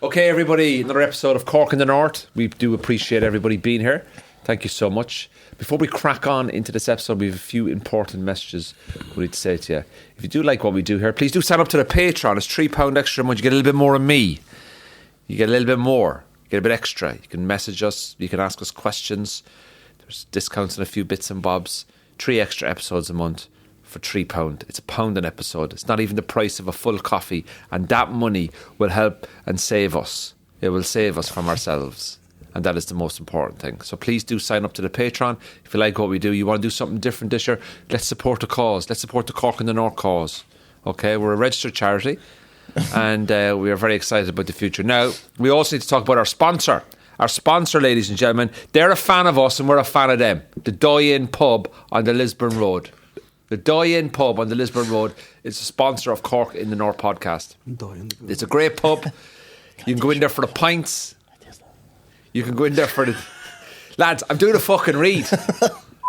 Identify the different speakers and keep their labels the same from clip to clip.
Speaker 1: Okay, everybody, another episode of Cork in the North. We do appreciate everybody being here. Thank you so much. Before we crack on into this episode, we have a few important messages we need to say to you. If you do like what we do here, please do sign up to the Patreon. It's £3 extra a month. You get a little bit more of me. You get a little bit more. You get a bit extra. You can message us. You can ask us questions. There's discounts on a few bits and bobs. 3 extra episodes a month for £3. It's £1 an episode. It's not even the price of a full coffee, and that money will help and save us. It will save us from ourselves, and that is the most important thing. So please do sign up to the Patreon. If you like what we do, you want to do something different this year, let's support the cause. Let's support the Cork in the North cause. Okay, we're a registered charity, and we are very excited about the future. Now, we also need to talk about our sponsor. Our sponsor, ladies and gentlemen, they're a fan of us and we're a fan of them. The Die-In Pub on the Lisburn Road. The Die-In Pub on the Lisburn Road is a sponsor of Cork in the North podcast. It's a great pub. You can go in there for the pints. You can go in there for the... Lads, I'm doing a fucking read.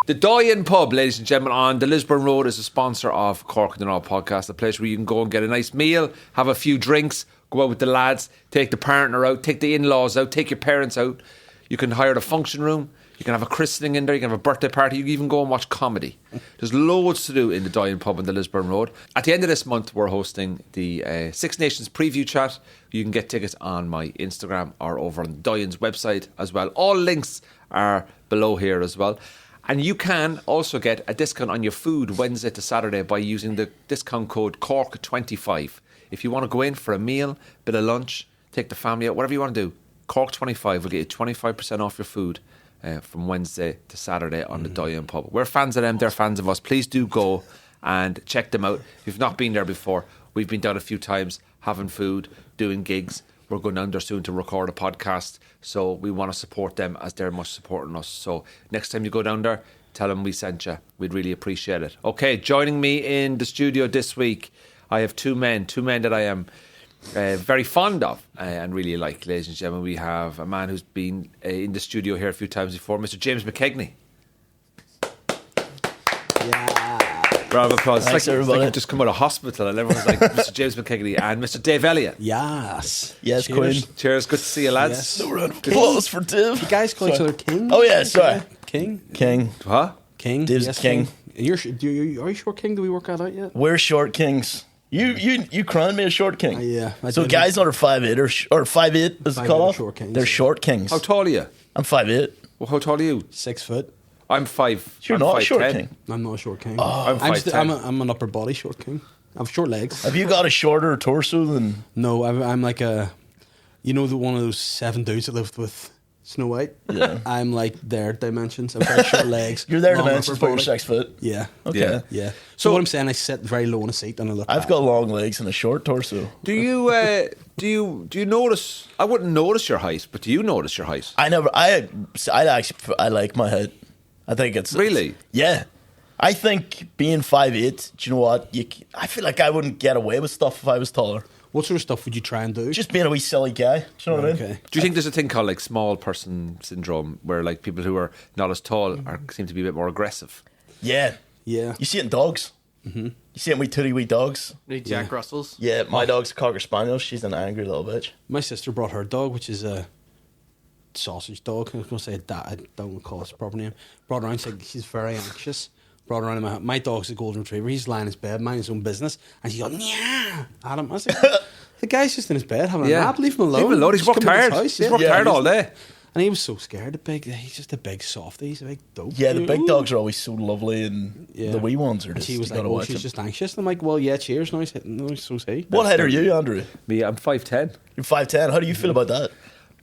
Speaker 1: The Die-In Pub, ladies and gentlemen, on the Lisburn Road is a sponsor of Cork in the North podcast, a place where you can go and get a nice meal, have a few drinks, go out with the lads, take the partner out, take the in-laws out, take your parents out. You can hire the function room. You can have a christening in there. You can have a birthday party. You can even go and watch comedy. There's loads to do in the Die-In Pub on the Lisburn Road. At the end of this month, we're hosting the Six Nations preview chat. You can get tickets on my Instagram or over on Die-In's website as well. All links are below here as well. And you can also get a discount on your food Wednesday to Saturday by using the discount code CORK25. If you want to go in for a meal, bit of lunch, take the family out, whatever you want to do, CORK25 will get you 25% off your food from Wednesday to Saturday on the Die-In Pub. We're fans of them, they're fans of us. Please do go and check them out. If you've not been there before, we've been down a few times having food, doing gigs. We're going down there soon to record a podcast, so we want to support them as they're much supporting us. So next time you go down there, tell them we sent you. We'd really appreciate it. Okay, joining me in the studio this week, I have two men that I am very fond of and really like, ladies and gentlemen. We have a man who's been in the studio here a few times before, Mr. James Mckegney. Yeah. Round of applause. It's like you've just come out of hospital and everyone's like, Mr. James Mckegney and Mr. Dave Elliott.
Speaker 2: Yes.
Speaker 3: Yes,
Speaker 2: Cheers.
Speaker 3: Queen.
Speaker 1: Cheers. Good to see you, lads.
Speaker 2: Yes.
Speaker 3: No round of applause for Dave.
Speaker 2: You guys call each other King?
Speaker 3: Oh, yeah, sorry.
Speaker 2: King?
Speaker 3: King.
Speaker 1: Huh?
Speaker 2: King.
Speaker 3: Dave's
Speaker 2: yes,
Speaker 3: King.
Speaker 2: Are you sure King? Do we work that out yet?
Speaker 3: We're short kings. You crowned me a short king.
Speaker 2: Yeah.
Speaker 3: So guys under 5'8" or 5'8" as they call
Speaker 2: short kings.
Speaker 3: They're short kings.
Speaker 1: How tall are you?
Speaker 3: I'm 5'8".
Speaker 1: Well, how tall are you?
Speaker 2: 6 foot.
Speaker 1: I'm 5.
Speaker 3: You're
Speaker 1: I'm
Speaker 3: not a
Speaker 1: 5'10".
Speaker 3: short king.
Speaker 2: I'm not a short king.
Speaker 1: I'm 5'10".
Speaker 2: I'm an upper body short king. I have short legs.
Speaker 3: Have you got a shorter torso than...
Speaker 2: No, I'm like a... You know, one of those 7 dudes that lived with Snow White?
Speaker 3: Yeah.
Speaker 2: I'm like their dimensions. I'm very short legs.
Speaker 3: You're their
Speaker 2: long
Speaker 3: dimensions,
Speaker 2: upper
Speaker 3: but you're
Speaker 2: body.
Speaker 3: 6 foot.
Speaker 2: Yeah.
Speaker 3: Okay.
Speaker 2: Yeah. So what I'm saying, I sit very low in a seat and I look
Speaker 3: I've
Speaker 2: back.
Speaker 3: got long legs and a short torso.
Speaker 1: Do you notice? I wouldn't notice your height, but do you notice your height?
Speaker 3: I like my height. I think it's...
Speaker 1: Really?
Speaker 3: Yeah. I think being 5'8", do you know what? I feel like I wouldn't get away with stuff if I was taller.
Speaker 2: What sort of stuff would you try and do?
Speaker 3: Just being a wee silly guy. Do you know what I mean?
Speaker 2: Okay.
Speaker 1: Do you think there's a thing called like small person syndrome, where like people who are not as tall seem to be a bit more aggressive?
Speaker 3: Yeah.
Speaker 2: Yeah.
Speaker 3: You see it in dogs. Mm-hmm. You see it in tooty wee dogs.
Speaker 4: Jack Russells.
Speaker 3: Yeah, my dog's a Cocker Spaniel. She's an angry little bitch.
Speaker 2: My sister brought her dog, which is a sausage dog. I was going to say I don't want to call it its proper name. Brought her around, said she's very anxious. Brought her around in my dog's a golden retriever. He's lying in his bed, minding his own business, and she's going, yeah, at him. I was like, the guy's just in his bed having a nap. Leave him alone.
Speaker 1: Leave him alone. He's
Speaker 2: Just
Speaker 1: worked
Speaker 2: come in his
Speaker 1: hard.
Speaker 2: house,
Speaker 1: He's worked hard all day.
Speaker 2: And he was so scared. He's just a big softie. He's a big dope.
Speaker 3: Yeah, the big dogs are always so lovely, and the wee ones are
Speaker 2: And
Speaker 3: just...
Speaker 2: she was
Speaker 3: you
Speaker 2: like,
Speaker 3: gotta
Speaker 2: oh,
Speaker 3: watch
Speaker 2: she's
Speaker 3: them.
Speaker 2: just anxious. And I'm like, well, yeah, cheers. No, so's he.
Speaker 3: What height are you, Andrew?
Speaker 1: Me, I'm 5'10".
Speaker 3: You're 5'10". How do you feel about that?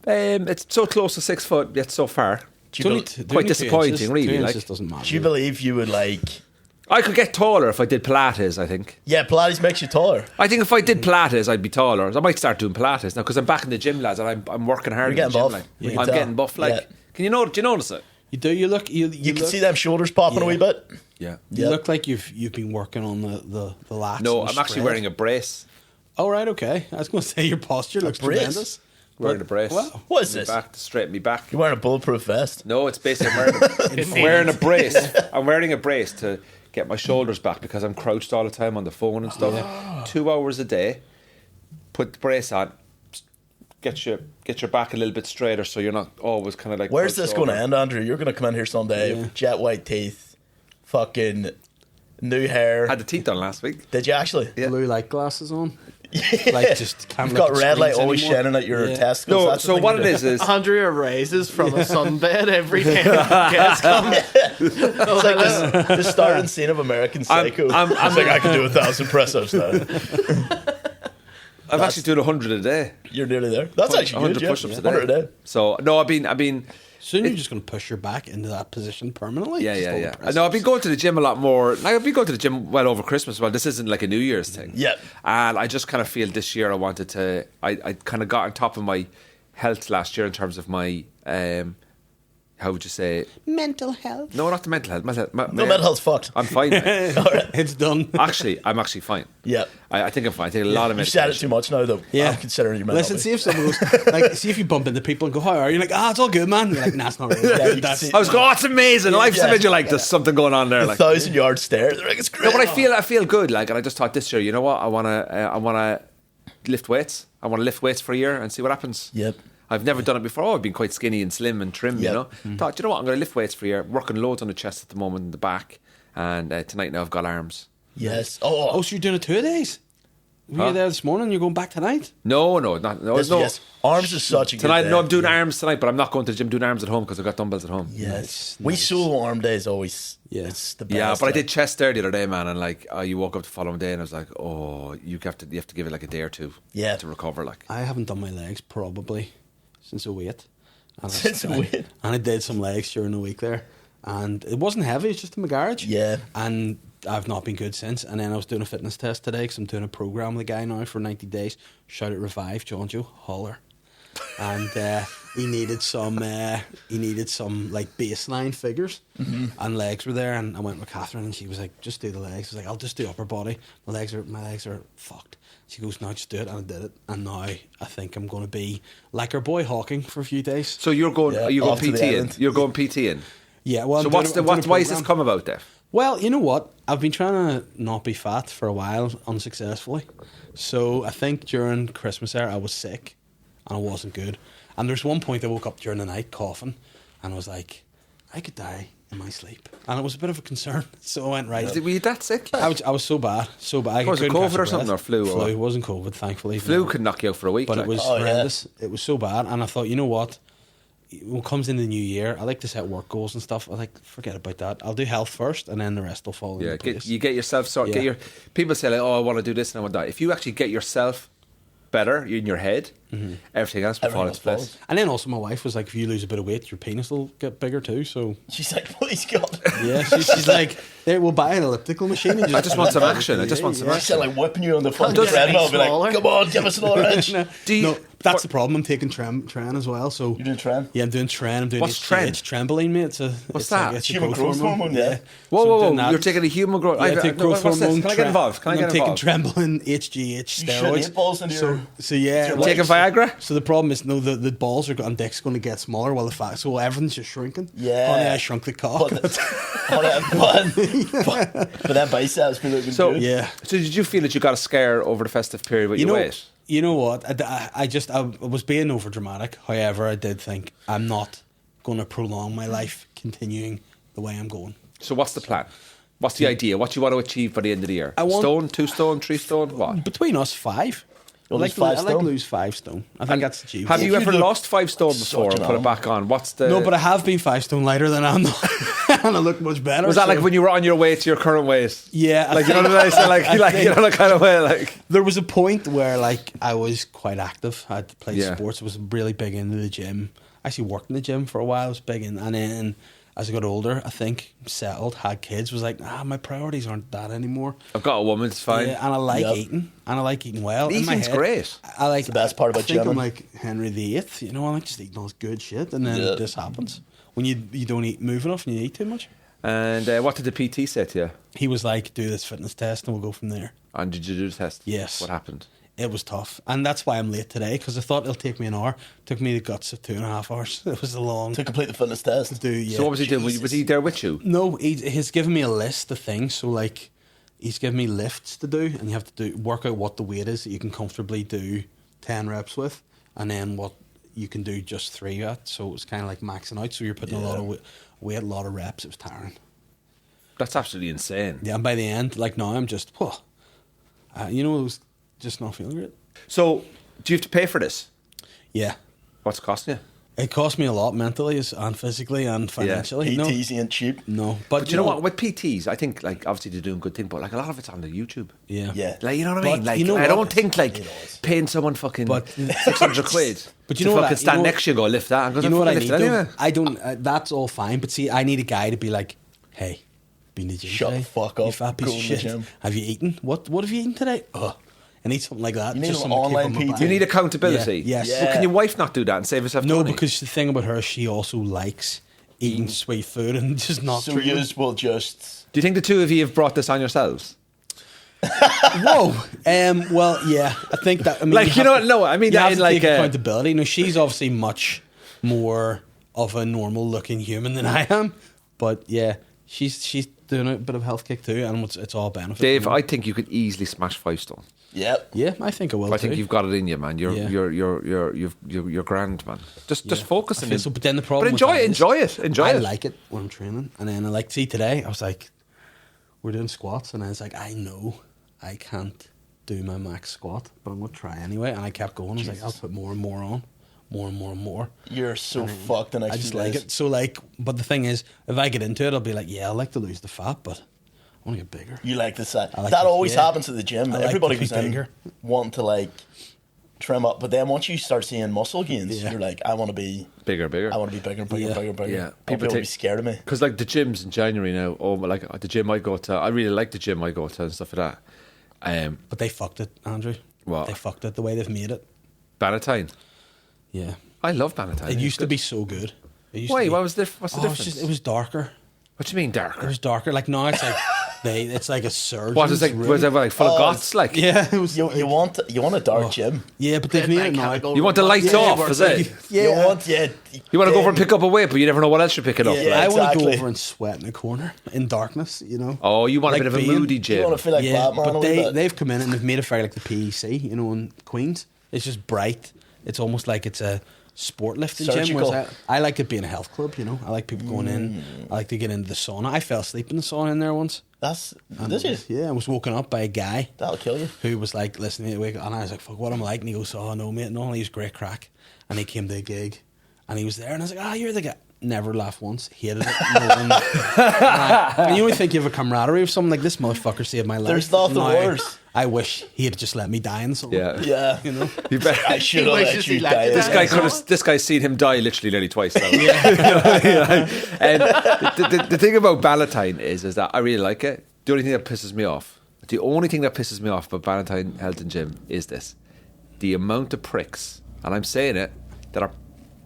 Speaker 1: It's so close to 6 foot yet so far. Quite disappointing, really. Like,
Speaker 2: doesn't matter.
Speaker 3: Do you believe you would like...
Speaker 1: I could get taller if I did Pilates, I think.
Speaker 3: Yeah, Pilates makes you taller.
Speaker 1: I think if I did Pilates, I'd be taller. I might start doing Pilates now because I'm back in the gym, lads, and I'm working hard.
Speaker 3: You're
Speaker 1: in
Speaker 3: getting
Speaker 1: the
Speaker 3: buff.
Speaker 1: gym,
Speaker 3: You
Speaker 1: I'm
Speaker 3: can tell.
Speaker 1: getting buff. Like,
Speaker 3: Yeah.
Speaker 1: do you notice it?
Speaker 2: You do. You look. You
Speaker 3: You can
Speaker 2: look,
Speaker 3: see them shoulders popping a wee bit.
Speaker 1: Yeah.
Speaker 2: You look like you've been working on the lats.
Speaker 1: No,
Speaker 2: and
Speaker 1: I'm actually
Speaker 2: spread.
Speaker 1: wearing a brace.
Speaker 2: Oh right, okay. I was going to say your posture looks
Speaker 3: brace?
Speaker 2: tremendous.
Speaker 1: Wearing a brace.
Speaker 2: Wow.
Speaker 3: What is this?
Speaker 1: Back to straighten me back.
Speaker 3: You're wearing a bulletproof vest.
Speaker 1: No, it's basically I'm wearing a brace. I'm wearing a brace to get my shoulders back because I'm crouched all the time on the phone and stuff. 2 hours a day. Put the brace on. get your back a little bit straighter, so you're not always kind of like.
Speaker 3: Where's this going to
Speaker 1: over.
Speaker 3: end, Andrew? You're going to come in here someday, jet white teeth, fucking new hair.
Speaker 1: I had the teeth done last week.
Speaker 3: Did you actually?
Speaker 1: Yeah.
Speaker 2: Blue light glasses on.
Speaker 3: Yeah.
Speaker 2: Like just can't
Speaker 3: You've
Speaker 2: look
Speaker 3: got
Speaker 2: at
Speaker 3: red light
Speaker 2: screens
Speaker 3: always
Speaker 2: anymore.
Speaker 3: shining at your
Speaker 2: Yeah.
Speaker 3: testicles.
Speaker 1: No,
Speaker 3: That's the
Speaker 1: so
Speaker 3: thing
Speaker 1: what
Speaker 3: you
Speaker 1: it
Speaker 3: do.
Speaker 1: is
Speaker 4: Andrea rises from a sunbed every time guests come.
Speaker 3: It's like the starting scene of American Psycho.
Speaker 1: I'm
Speaker 3: like, I can do 1,000 press-ups now.
Speaker 1: I'm actually doing 100 a day.
Speaker 3: You're nearly there. That's actually
Speaker 1: 100
Speaker 3: good, yeah.
Speaker 1: push-ups a day.
Speaker 3: 100 a day.
Speaker 1: So no, I've been.
Speaker 2: Soon you're just going to push your back into that position permanently.
Speaker 1: Yeah.
Speaker 2: Just all the press
Speaker 1: No, I've been
Speaker 2: ups.
Speaker 1: going to the gym a lot more. Like, I've been going to the gym well over Christmas. Well, this isn't like a New Year's thing.
Speaker 3: Yeah.
Speaker 1: And I just kind of feel this year I wanted to. I kind of got on top of my health last year in terms of my. How would you say?
Speaker 2: mental health.
Speaker 1: No, not the mental health.
Speaker 3: No, mental health's fucked.
Speaker 1: I'm fine. mate.
Speaker 2: It's done.
Speaker 1: Actually, I'm actually fine.
Speaker 3: Yeah.
Speaker 1: I think I'm fine. I take a lot of
Speaker 3: You said it
Speaker 1: medication.
Speaker 3: too much now, though.
Speaker 2: Yeah.
Speaker 3: I'm considering you mental.
Speaker 2: Listen, see if someone goes, like, see if you bump into people and go, how are you? You're like, it's all good, man. You're like, nah, it's not really.
Speaker 3: Yeah, you can
Speaker 2: That's
Speaker 3: see-
Speaker 1: I was going, oh, it's amazing. Life's
Speaker 3: Yeah.
Speaker 1: amazing. Like, there's something going on there.
Speaker 3: the
Speaker 1: Like,
Speaker 3: 1,000-yard stare. They're like, it's great.
Speaker 1: no, but I feel good. Like, and I just thought this year, you know what? I wanna lift weights. I want to lift weights for a year and see what happens.
Speaker 3: Yep.
Speaker 1: I've never done it before. I've been quite skinny and slim and trim, you
Speaker 3: Yep.
Speaker 1: know. Thought, you know what? I'm going to lift weights for a year. Working loads on the chest at the moment and the back. And tonight now I've got arms.
Speaker 3: Yes.
Speaker 2: Oh,
Speaker 3: Oh,
Speaker 2: so you're doing it 2 days? Were
Speaker 1: Huh?
Speaker 2: you there this morning? You're going back tonight?
Speaker 1: No,
Speaker 3: yes,
Speaker 1: no.
Speaker 3: yes. Arms is such a good
Speaker 1: Tonight,
Speaker 3: day.
Speaker 1: no, I'm doing arms tonight, but I'm not going to the gym doing arms at home because I've got dumbbells at home.
Speaker 3: Yes.
Speaker 2: Nice,
Speaker 3: We
Speaker 2: nice.
Speaker 3: solo arm day is always,
Speaker 2: Yeah.
Speaker 3: it's the best.
Speaker 1: Yeah, but I
Speaker 3: like.
Speaker 1: did chest there the other day, man, and like you woke up the following day and I was like, oh, you have to give it like a day or two,
Speaker 3: Yeah.
Speaker 1: to recover. Like,
Speaker 2: I haven't done my legs probably since 08. And
Speaker 3: Since 08.
Speaker 2: And I did some legs during the week there. And it wasn't heavy, it's just in my garage.
Speaker 3: Yeah.
Speaker 2: And I've not been good since. And then I was doing a fitness test today because I'm doing a program with a guy now for 90 days. Shout out Revive, John Joe, holler. And he needed some like baseline figures, and legs were there. And I went with Catherine, and she was like, "Just do the legs." I was like, "I'll just do upper body. My legs are fucked." She goes, "No, just do it," and I did it. And now I think I'm going to be like our boy Hawking for a few days.
Speaker 1: so you're going,
Speaker 3: Yeah,
Speaker 1: are you going
Speaker 3: off to the
Speaker 1: PT in?
Speaker 3: island.
Speaker 1: You're going PT in.
Speaker 2: Yeah. Well,
Speaker 1: So
Speaker 2: I'm
Speaker 1: what's
Speaker 2: doing a
Speaker 1: why has this
Speaker 2: program.
Speaker 1: come about, Def?
Speaker 2: Well, you know what? I've been trying to not be fat for a while, unsuccessfully. So I think during Christmas there, I was sick, and I wasn't good. And there's one point I woke up during the night coughing, and I was like, I could die in my sleep. And it was a bit of a concern. So I went, right.
Speaker 1: Were you that sick?
Speaker 2: I was so bad. I
Speaker 1: Was it
Speaker 2: couldn't catch
Speaker 1: COVID
Speaker 2: a
Speaker 1: or something,
Speaker 2: breath.
Speaker 1: or flu, or-
Speaker 2: Flu. It wasn't COVID, thankfully.
Speaker 1: Flu
Speaker 2: no.
Speaker 1: could knock you out for a week.
Speaker 2: But
Speaker 1: like.
Speaker 2: it was
Speaker 3: Oh, yeah.
Speaker 2: horrendous. It was so bad. And I thought, you know what? When it comes in the new year, I like to set work goals and stuff. I like, forget about that. I'll do health first, and then the rest will fall
Speaker 1: Yeah,
Speaker 2: into place.
Speaker 1: you get yourself sorted.
Speaker 2: Yeah.
Speaker 1: Get your people say like, oh, I want to do this and I want that. If you actually get yourself better in your head, everything else will fall into
Speaker 3: Everything else
Speaker 1: place.
Speaker 2: And then also my wife was like, if you lose a bit of weight, your penis will get bigger too. So
Speaker 3: She's like, please God.
Speaker 2: yeah, she's like, there, we'll buy an elliptical machine. And
Speaker 1: I just want some action. I just want some
Speaker 3: She's
Speaker 1: action.
Speaker 3: like whipping you on the fucking
Speaker 4: Just
Speaker 3: treadmill.
Speaker 4: be
Speaker 3: Be like,
Speaker 4: smaller.
Speaker 3: come on, give us another inch.
Speaker 2: no,
Speaker 1: Do you-
Speaker 2: no, that's the problem. I'm taking tren as well. So
Speaker 3: You're doing tren?
Speaker 2: Yeah, I'm doing tren. I'm doing
Speaker 1: What's
Speaker 2: HGH, trampoline, mate. It's a,
Speaker 1: What's
Speaker 2: it's
Speaker 1: that?
Speaker 2: It's a
Speaker 3: Human growth hormone, yeah.
Speaker 1: Whoa,
Speaker 2: So I'm
Speaker 1: whoa,
Speaker 2: doing
Speaker 1: whoa!
Speaker 2: that.
Speaker 1: You're taking a human growth.
Speaker 2: Yeah, I take growth
Speaker 1: what's this?
Speaker 2: hormone.
Speaker 1: Can I get involved? Can I
Speaker 2: I'm
Speaker 1: get
Speaker 2: taking
Speaker 1: involved?
Speaker 2: trampoline, HGH,
Speaker 3: You should
Speaker 2: steroids.
Speaker 3: eat balls into your...
Speaker 2: So yeah,
Speaker 3: your
Speaker 2: like-
Speaker 1: Taking Viagra?
Speaker 2: So the problem is, no, the balls are and dick's going to get smaller while the fat. So everything's just shrinking.
Speaker 3: Yeah.
Speaker 2: Honey, I shrunk the cock.
Speaker 3: But that biceps be looking
Speaker 1: So
Speaker 3: good.
Speaker 2: Yeah.
Speaker 1: So did you feel that you got a scare over the festive period with
Speaker 2: You
Speaker 1: your
Speaker 2: know,
Speaker 1: weight?
Speaker 2: you know what? I was being over dramatic. However, I did think I'm not going to prolong my life continuing the way I'm going.
Speaker 1: So what's the plan? What's the idea? What do you want to achieve by the end of the year?
Speaker 2: I want-
Speaker 1: Stone, 2 stone, 3 stone, what?
Speaker 2: Between us, 5.
Speaker 3: You'll
Speaker 2: I'd
Speaker 3: lose 5
Speaker 2: I'd like to
Speaker 3: stone?
Speaker 2: lose 5 stone. I think that's achievable.
Speaker 1: Have you
Speaker 3: If you
Speaker 1: ever
Speaker 3: look
Speaker 1: lost 5 stone
Speaker 3: such
Speaker 1: before and
Speaker 3: an
Speaker 1: put it
Speaker 3: animal.
Speaker 1: back on? What's the?
Speaker 2: No, but I have been 5 stone lighter than I'm not, and I look much better.
Speaker 1: was that like
Speaker 2: so-
Speaker 1: when you were on your way to your current weight?
Speaker 2: Yeah,
Speaker 1: Like, you know what I say? Like, you like, you know, that kind of way, like.
Speaker 2: There was a point where like I was quite active. I played
Speaker 1: Yeah.
Speaker 2: sports. I was really big into the gym. I actually worked in the gym for a while. I was big in, and then as I got older, I think settled, had kids, was like, my priorities aren't that anymore.
Speaker 1: I've got a woman, it's fine.
Speaker 2: Yeah, and I like
Speaker 3: Yep.
Speaker 2: eating, and I like eating well. In my
Speaker 1: Eating's
Speaker 2: head,
Speaker 1: great.
Speaker 2: I like
Speaker 3: the best part about
Speaker 2: I think I'm
Speaker 3: gymming.
Speaker 2: like Henry VIII. You know, I like just eating all this good shit, and then
Speaker 3: Yeah.
Speaker 2: this happens when you don't move enough and you eat too much.
Speaker 1: And what did the PT say to you?
Speaker 2: He was like, "Do this fitness test, and we'll go from there."
Speaker 1: And did you do the test?
Speaker 2: Yes.
Speaker 1: What happened?
Speaker 2: It was tough, and that's why I'm late today, because I thought it'll take me an hour. Took me the guts of 2.5 hours. It was a long
Speaker 3: To complete the fitness test.
Speaker 2: to do. Yeah.
Speaker 1: So what was he doing? Was he there with you?
Speaker 2: No, he's given me a list of things. So like, he's given me lifts to do, and you have to work out what the weight is that you can comfortably do 10 reps with, and then what you can do just 3 at. So it was kind of like maxing out. So you're putting a lot of weight, a lot of reps. It was tiring.
Speaker 1: That's absolutely insane.
Speaker 2: Yeah, and by the end, like now, I'm just, it was just not feeling great.
Speaker 1: So, do you have to pay for this?
Speaker 2: Yeah.
Speaker 1: What's it costing you?
Speaker 2: It cost me a lot mentally and physically and financially.
Speaker 3: PTs ain't cheap.
Speaker 2: No.
Speaker 1: But you know what? With PTs, I think, like, obviously they're doing good thing, but like a lot of it's on the YouTube.
Speaker 2: Yeah.
Speaker 3: Yeah.
Speaker 1: Like, you know what I
Speaker 2: But
Speaker 1: mean? Like,
Speaker 2: you know
Speaker 1: I
Speaker 2: what?
Speaker 1: don't think, like, paying someone fucking
Speaker 2: But-
Speaker 1: 600 quid
Speaker 2: But you
Speaker 1: to
Speaker 2: know what
Speaker 1: fucking
Speaker 2: I-
Speaker 1: stand
Speaker 2: you know-
Speaker 1: next to you and go, lift that. I'm
Speaker 2: You know what I
Speaker 1: lift
Speaker 2: need
Speaker 1: it anyway.
Speaker 2: though? I don't, that's all fine, but see, I need a guy to be like, hey, been to the gym
Speaker 3: Shut
Speaker 2: today?
Speaker 3: the fuck
Speaker 2: You
Speaker 3: up,
Speaker 2: fat piece
Speaker 3: go
Speaker 2: of
Speaker 3: to the
Speaker 2: shit.
Speaker 3: gym.
Speaker 2: Have you eaten? What have you eaten today? Ugh. I need something like that.
Speaker 3: You need
Speaker 2: just
Speaker 3: an
Speaker 2: someone to keep
Speaker 3: online
Speaker 2: on my
Speaker 3: PT.
Speaker 2: back.
Speaker 1: You need accountability.
Speaker 2: Yeah, yes.
Speaker 1: Well, can your wife not do that and save herself
Speaker 2: No,
Speaker 1: money?
Speaker 2: because the thing about her, she also likes eating sweet food and just not
Speaker 3: So
Speaker 2: treating.
Speaker 3: you will just...
Speaker 1: Do you think the two of you have brought this on yourselves?
Speaker 2: Whoa. Well, yeah. I think that. I mean,
Speaker 1: Like, you know what? No, I mean
Speaker 2: you
Speaker 1: that
Speaker 2: have
Speaker 1: in
Speaker 2: to
Speaker 1: like
Speaker 2: take
Speaker 1: a...
Speaker 2: accountability. No, she's obviously much more of a normal looking human than I am, but yeah, she's doing a bit of health kick too, and it's all benefit.
Speaker 1: Dave, I think you could easily smash 5 stone.
Speaker 3: Yep.
Speaker 2: Yeah, I think I will.
Speaker 1: I think
Speaker 2: too.
Speaker 1: you've got it in you, man. You're
Speaker 2: Yeah.
Speaker 1: you're grand, man. Just
Speaker 2: Yeah.
Speaker 1: focus
Speaker 2: I
Speaker 1: on
Speaker 2: feel
Speaker 1: it.
Speaker 2: so, but then the problem.
Speaker 1: But
Speaker 2: with
Speaker 1: enjoy
Speaker 2: that
Speaker 1: it,
Speaker 2: is
Speaker 1: enjoy
Speaker 2: I
Speaker 1: it.
Speaker 2: like it when I'm training, and then I like see today. I was like, we're doing squats, and I was like, I know I can't do my max squat, but I'm gonna try anyway. And I kept going. I was like, I'll put more and more on, more and more and more.
Speaker 3: You're so fucked the next
Speaker 2: I just
Speaker 3: few
Speaker 2: like
Speaker 3: days.
Speaker 2: it. So like, but the thing is, if I get into it, I'll be like, yeah, I like to lose the fat, but I want to get bigger.
Speaker 3: You like the side.
Speaker 2: I like
Speaker 3: That
Speaker 2: to-
Speaker 3: always
Speaker 2: yeah.
Speaker 3: happens at the gym.
Speaker 2: I like
Speaker 3: Everybody
Speaker 2: to be
Speaker 3: goes in
Speaker 2: bigger.
Speaker 3: wanting to like trim up, but then once you start seeing muscle gains,
Speaker 2: Yeah.
Speaker 3: you're like, I want to be
Speaker 1: Bigger.
Speaker 3: bigger,
Speaker 2: Yeah.
Speaker 3: bigger.
Speaker 1: Yeah.
Speaker 3: People will be scared of me.
Speaker 1: Because like the gyms in January now, like the gym I go to, I really like the gym I go to and stuff like that.
Speaker 2: But they fucked it, Andrew.
Speaker 1: What?
Speaker 2: They fucked it the way they've made it.
Speaker 1: Bannatyne.
Speaker 2: Yeah.
Speaker 1: I love Bannatyne.
Speaker 2: It used to be so good. It used to
Speaker 1: Why?
Speaker 2: be-
Speaker 1: What's the
Speaker 2: Oh,
Speaker 1: difference?
Speaker 2: it was darker.
Speaker 1: What do you mean
Speaker 2: It
Speaker 1: darker?
Speaker 2: was darker. Like now, it's like it's like a surgeon.
Speaker 1: What is like? Was it like full of goths? Like
Speaker 2: Yeah, it was.
Speaker 3: You want a dark gym.
Speaker 2: Yeah, but they've made it now.
Speaker 1: you want the lights
Speaker 2: Yeah,
Speaker 1: off?
Speaker 2: we're-
Speaker 1: Is it?
Speaker 3: You want
Speaker 1: You want to go over and pick up a weight, but you never know what else you're picking up.
Speaker 3: Yeah.
Speaker 1: like.
Speaker 2: I want to go
Speaker 3: exactly.
Speaker 2: over and sweat in a corner in darkness. You know.
Speaker 1: Oh, you want
Speaker 2: Like
Speaker 1: a bit of a
Speaker 2: being-
Speaker 1: moody
Speaker 3: You
Speaker 1: gym.
Speaker 3: want to feel like
Speaker 2: yeah,
Speaker 3: Batman a
Speaker 2: but
Speaker 3: little bit.
Speaker 2: they've come in and they've made it very like the PEC, you know, in Queens. It's just bright. It's almost like it's a sport lifting gym.
Speaker 3: Surgical.
Speaker 2: Whereas I like it being a health club, you know. I like people going in. I like to get into the sauna. I fell asleep in the sauna in there once.
Speaker 3: Did you?
Speaker 2: Yeah, I was woken up by a guy
Speaker 3: That'll kill you.
Speaker 2: who was like listening to it, and I was like, fuck, what am I like? And he goes, oh, no, mate, no. And he was great crack. And he came to a gig, and he was there, and I was like, you're the guy. Never laughed once. Hated it. And you only think you have a camaraderie with someone like this motherfucker saved my life.
Speaker 3: There's nothing
Speaker 2: Now,
Speaker 3: worse.
Speaker 2: I wish he had just let me die in something.
Speaker 1: Yeah.
Speaker 3: Yeah.
Speaker 2: You know?
Speaker 1: You better.
Speaker 3: I should have let
Speaker 4: wishes
Speaker 3: you
Speaker 4: he let
Speaker 3: die.
Speaker 4: you
Speaker 1: This
Speaker 4: die.
Speaker 1: guy could have. This guy's seen him die literally nearly twice now. And the thing about Bannatyne is that I really like it. The only thing that pisses me off about Bannatyne Health and Gym is this: the amount of pricks, and I'm saying it, that are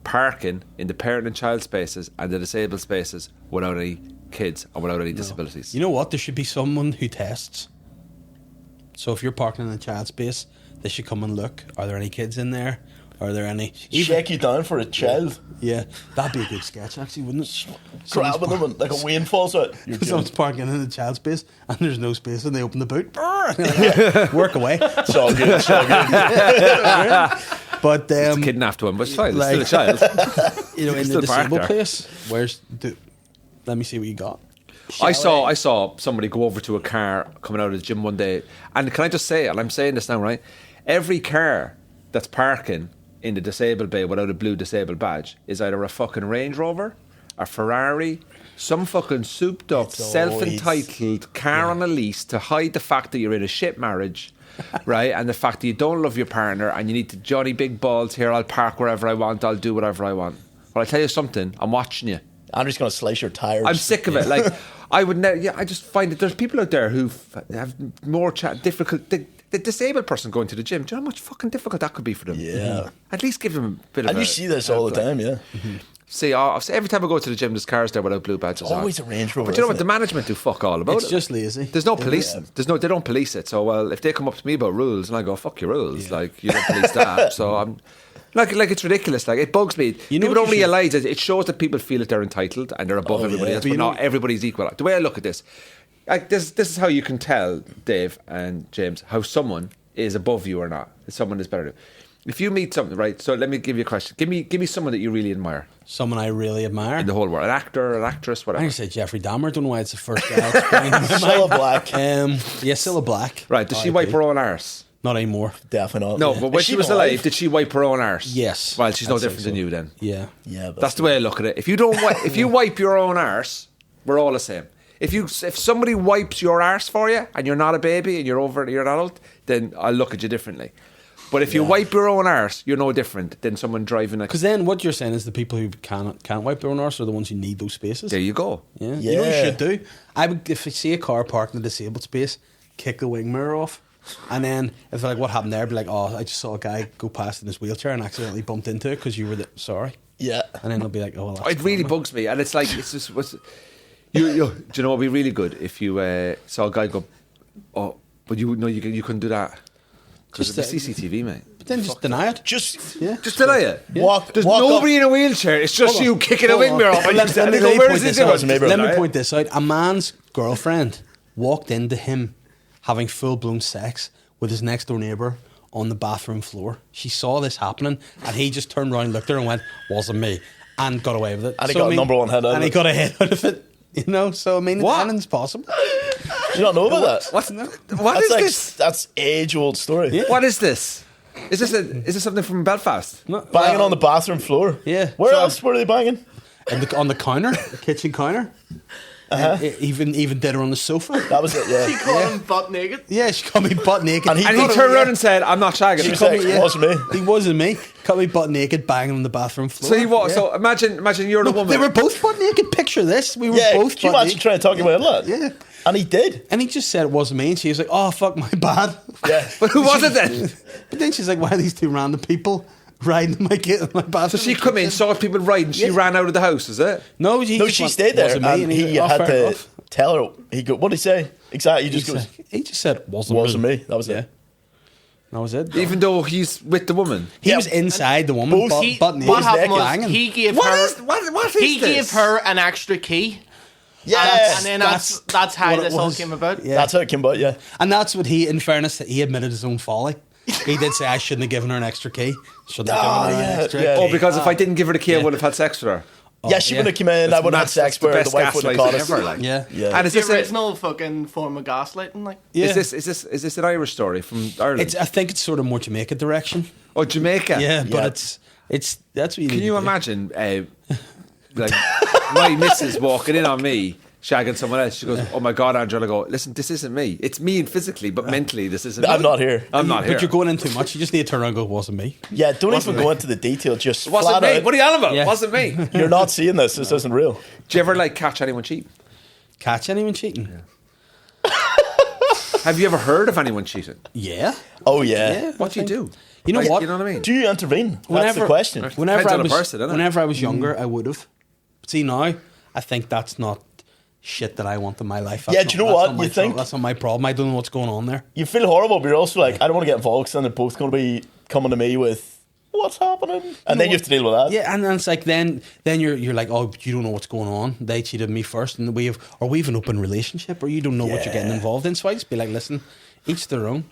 Speaker 1: parking in the parent and child spaces and the disabled spaces without any kids and without any disabilities.
Speaker 2: You know what? There should be someone who tests. So if you're parking in a child space, they should come and look. Are there any kids in there? Are there any?
Speaker 3: Shake you down for a child.
Speaker 2: Yeah, that'd be a good sketch, actually, wouldn't it?
Speaker 3: Grabbing them and like a Wayne falls out. You're
Speaker 2: Someone's
Speaker 3: joking.
Speaker 2: parking in a child space and there's no space and they open the boot. Work away.
Speaker 3: It's all good. It's all good.
Speaker 2: But
Speaker 1: Kidnapped one, but it's fine.
Speaker 2: like-
Speaker 1: It's still a child.
Speaker 2: you know, in
Speaker 1: Still
Speaker 2: the
Speaker 1: parked
Speaker 2: disabled
Speaker 1: there.
Speaker 2: place, let me see what you got.
Speaker 1: I saw somebody go over to a car coming out of the gym one day, and can I just say, and I'm saying this now, right? Every car that's parking in the disabled bay without a blue disabled badge is either a fucking Range Rover, a Ferrari, some fucking souped up,
Speaker 3: It's always-
Speaker 1: self-entitled car on a lease to hide the fact that you're in a shit marriage, right? And the fact that you don't love your partner and you need to Johnny Big Balls here. I'll park wherever I want. I'll do whatever I want. Well, I tell you something. I'm watching you.
Speaker 3: Andrew's going to slice your tires.
Speaker 1: I'm sick of it. Like, I would never. Yeah, I just find that there's people out there who have more difficult. The disabled person going to the gym. Do you know how much fucking difficult that could be for them?
Speaker 3: Yeah.
Speaker 1: At least give them a bit of.
Speaker 3: And you see this all the time, yeah.
Speaker 1: See, every time I go to the gym, there's cars there without blue badges.
Speaker 3: Always
Speaker 1: on.
Speaker 3: a Range Rover,
Speaker 1: But you know what?
Speaker 3: isn't
Speaker 1: The
Speaker 3: it?
Speaker 1: management do fuck all about
Speaker 2: It's
Speaker 1: it.
Speaker 2: just lazy.
Speaker 1: There's no policing. They don't police it. So well, if they come up to me about rules, and I go, "Fuck your rules," like you don't police that. So I'm. Like it's ridiculous. Like it bugs me.
Speaker 2: You know
Speaker 1: People
Speaker 2: what
Speaker 1: don't
Speaker 2: you should-
Speaker 1: realise it. It shows that people feel that they're entitled and they're above everybody
Speaker 3: yeah.
Speaker 1: else,
Speaker 2: But
Speaker 1: but
Speaker 2: you know-
Speaker 1: not everybody's equal. The way I look at this, like this is how you can tell, Dave and James, how someone is above you or not. If someone is better than you. If you meet something, right? So let me give you a question. Give me someone that you really admire
Speaker 2: Someone I really admire.
Speaker 1: in the whole world. An actor, an actress,
Speaker 2: I'm
Speaker 1: whatever.
Speaker 2: going to say Jeffrey Dahmer. Don't know why it's the first guy that's sprung into my
Speaker 3: Cilla
Speaker 2: mind.
Speaker 3: Black.
Speaker 2: Yeah, Cilla Black.
Speaker 1: Right? Does she wipe her own arse?
Speaker 2: Not anymore.
Speaker 3: Definitely not.
Speaker 1: No,
Speaker 3: Yeah.
Speaker 1: but when
Speaker 3: Is
Speaker 1: she was alive, did she wipe her own arse?
Speaker 2: Yes.
Speaker 1: Well, she's no
Speaker 2: I'd say
Speaker 1: different than
Speaker 2: so.
Speaker 1: you then.
Speaker 2: Yeah.
Speaker 3: Yeah,
Speaker 1: That's the way I look at it. If you don't, if you wipe your own arse, we're all the same. If somebody wipes your arse for you and you're not a baby and you're an adult, then I'll look at you differently. But if you wipe your own arse, you're no different than someone driving a.
Speaker 2: Because then what you're saying is the people who can't wipe their own arse are the ones who need those spaces.
Speaker 1: There you go.
Speaker 2: Yeah. You know what you should do? I would, if I see a car parked in a disabled space, kick the wing mirror off. And then if they're like, what happened there? Be like, oh, I just saw a guy go past in his wheelchair and accidentally bumped into it because you were sorry.
Speaker 3: Yeah.
Speaker 2: And then they'll be like, oh, well, that's
Speaker 1: It really bugs me, and it's like it's just do you know what would be really good if you saw a guy go, oh, but you couldn't do that because
Speaker 2: Just,
Speaker 1: it's CCTV, mate.
Speaker 2: But then just deny it.
Speaker 3: Just
Speaker 1: Just deny it.
Speaker 3: walk.
Speaker 1: There's
Speaker 3: walk
Speaker 1: nobody
Speaker 3: up.
Speaker 1: in a wheelchair. It's just
Speaker 2: Hold
Speaker 1: you
Speaker 2: on.
Speaker 1: kicking a
Speaker 2: Hold
Speaker 1: wing
Speaker 2: on.
Speaker 1: mirror off.
Speaker 2: Let
Speaker 1: And
Speaker 2: me
Speaker 1: you go, where
Speaker 2: point
Speaker 1: is
Speaker 2: this
Speaker 1: it
Speaker 2: out.
Speaker 1: going?
Speaker 2: Let me point this out. A man's girlfriend walked into him having full-blown sex with his next-door neighbour on the bathroom floor. She saw this happening and he just turned around, looked at her and went, wasn't me, and got away with it.
Speaker 3: And he got a number one head out of
Speaker 2: And he
Speaker 3: it.
Speaker 2: got a head out of it. You know, so I mean,
Speaker 1: What?
Speaker 2: anything's possible.
Speaker 3: You don't know about that?
Speaker 1: What
Speaker 3: That's
Speaker 1: is
Speaker 3: like,
Speaker 1: this?
Speaker 3: That's age-old story.
Speaker 2: Yeah.
Speaker 1: What is this? Is this something from Belfast?
Speaker 2: No,
Speaker 3: Banging on the bathroom floor.
Speaker 2: Yeah.
Speaker 3: Where
Speaker 2: So-
Speaker 3: else were they banging?
Speaker 2: on the counter, the kitchen counter. Even did her on the sofa.
Speaker 3: That was it.
Speaker 4: She
Speaker 3: Yeah.
Speaker 4: called him butt naked.
Speaker 2: Yeah, she got me butt naked.
Speaker 3: And he
Speaker 1: And he
Speaker 3: got
Speaker 1: turned
Speaker 3: it,
Speaker 1: around
Speaker 3: yeah.
Speaker 1: and said, "I'm not shagging."
Speaker 3: He
Speaker 1: her."
Speaker 3: was like, it wasn't me.
Speaker 2: He wasn't me. Cut me butt naked, banging on the bathroom floor.
Speaker 1: So he was.
Speaker 2: Yeah.
Speaker 1: So imagine you're the woman.
Speaker 2: They were both butt naked. Picture this. We were
Speaker 3: Yeah,
Speaker 2: both
Speaker 3: can you
Speaker 2: butt
Speaker 3: imagine
Speaker 2: naked.
Speaker 3: trying to talk him out of that?
Speaker 2: Yeah.
Speaker 3: And he did.
Speaker 2: And he just said it wasn't me. And she was like, oh, fuck, my bad.
Speaker 3: Yeah.
Speaker 1: But who was it then?
Speaker 2: But then she's like, why are these two random people riding in my bathroom?
Speaker 1: So she come in, saw people riding. She
Speaker 2: Yeah.
Speaker 1: ran out of the house. Is it?
Speaker 2: No,
Speaker 3: No,
Speaker 2: just
Speaker 3: she
Speaker 2: went,
Speaker 3: stayed there.
Speaker 2: wasn't me.
Speaker 3: And he
Speaker 2: went, "Oh,
Speaker 3: had
Speaker 2: fair
Speaker 3: to
Speaker 2: enough."
Speaker 3: tell her. What did he say? Exactly. He
Speaker 2: He
Speaker 3: just goes,
Speaker 2: said, wasn't
Speaker 3: wasn't me. That was it.
Speaker 2: That was it.
Speaker 1: Even though he's with the woman.
Speaker 2: He
Speaker 3: Yeah.
Speaker 2: was inside the woman,
Speaker 3: Both-
Speaker 2: butt naked.
Speaker 4: What happened was
Speaker 2: banging.
Speaker 4: he gave
Speaker 1: What
Speaker 4: her.
Speaker 1: is what is
Speaker 4: he
Speaker 1: this?
Speaker 4: gave her an extra key.
Speaker 3: Yeah.
Speaker 4: And then that's how
Speaker 2: what it
Speaker 4: this all
Speaker 2: was.
Speaker 4: came about.
Speaker 2: Yeah.
Speaker 3: That's how it came about, yeah.
Speaker 2: And that's what he, in fairness, he admitted his own folly. He did say, I shouldn't have given her an extra key. Shouldn't have
Speaker 3: Oh,
Speaker 2: given her
Speaker 3: yeah,
Speaker 2: an extra
Speaker 3: yeah.
Speaker 2: key.
Speaker 1: Oh, because if I didn't give her the key, I
Speaker 2: Yeah.
Speaker 1: would have had sex with her.
Speaker 3: Yeah, she would have come in, I would have had sex with her, the wife would have caught us.
Speaker 1: ever. Like.
Speaker 2: Yeah.
Speaker 3: Yeah.
Speaker 1: And is
Speaker 4: The
Speaker 1: this, a,
Speaker 4: original fucking form of gaslighting, like.
Speaker 2: Yeah.
Speaker 1: is this an Irish story from Ireland?
Speaker 2: I think it's sort of more Jamaica direction.
Speaker 1: Oh, Jamaica.
Speaker 2: Yeah,
Speaker 3: Yeah.
Speaker 2: but it's that's what you
Speaker 1: Can
Speaker 2: need
Speaker 1: you
Speaker 2: to do.
Speaker 1: imagine, like my missus walking in on me, shagging someone else? She goes, "Oh my God, Andrew!" I go, "Listen, this isn't me. It's me physically, but mentally, this isn't.
Speaker 3: I'm
Speaker 1: me.
Speaker 3: not here.
Speaker 1: I'm not here.
Speaker 2: But you're going in too much. You just need to turn around and go, wasn't me.
Speaker 3: Yeah, don't even go into the detail, just
Speaker 1: It wasn't
Speaker 3: flat
Speaker 1: me.
Speaker 3: out.
Speaker 1: What are you on about?
Speaker 2: Yeah.
Speaker 1: It wasn't me.
Speaker 3: You're not seeing this. This isn't real.
Speaker 1: Do you ever like catch anyone cheating?
Speaker 2: Catch anyone cheating?
Speaker 1: Have you ever heard of anyone cheating?
Speaker 2: Yeah.
Speaker 3: Oh, yeah.
Speaker 2: Yeah.
Speaker 1: What do you do?
Speaker 2: You know
Speaker 1: Like,
Speaker 2: what?
Speaker 1: You know what I mean?
Speaker 3: Do you intervene? That's the question.
Speaker 2: Whenever
Speaker 1: Depends
Speaker 2: I
Speaker 1: on the
Speaker 2: was,
Speaker 1: person, doesn't it?
Speaker 2: whenever I was younger, I would have. But see now, I think that's not shit that I want in my life. That's
Speaker 3: Yeah,
Speaker 2: not-
Speaker 3: do you know
Speaker 2: that's
Speaker 3: what?
Speaker 2: not my
Speaker 3: You think-
Speaker 2: that's not my problem. I don't know what's going on there.
Speaker 3: You feel horrible, but you're also like, I don't want to get involved because then they're both going to be coming to me with, what's happening? And then you have to deal with that.
Speaker 2: Yeah, and then it's like then you're like, oh, you don't know what's going on. They cheated me first, and we have an open relationship, or you don't know what you're getting
Speaker 3: Yeah.
Speaker 2: involved in. So I just be like, listen, each their own.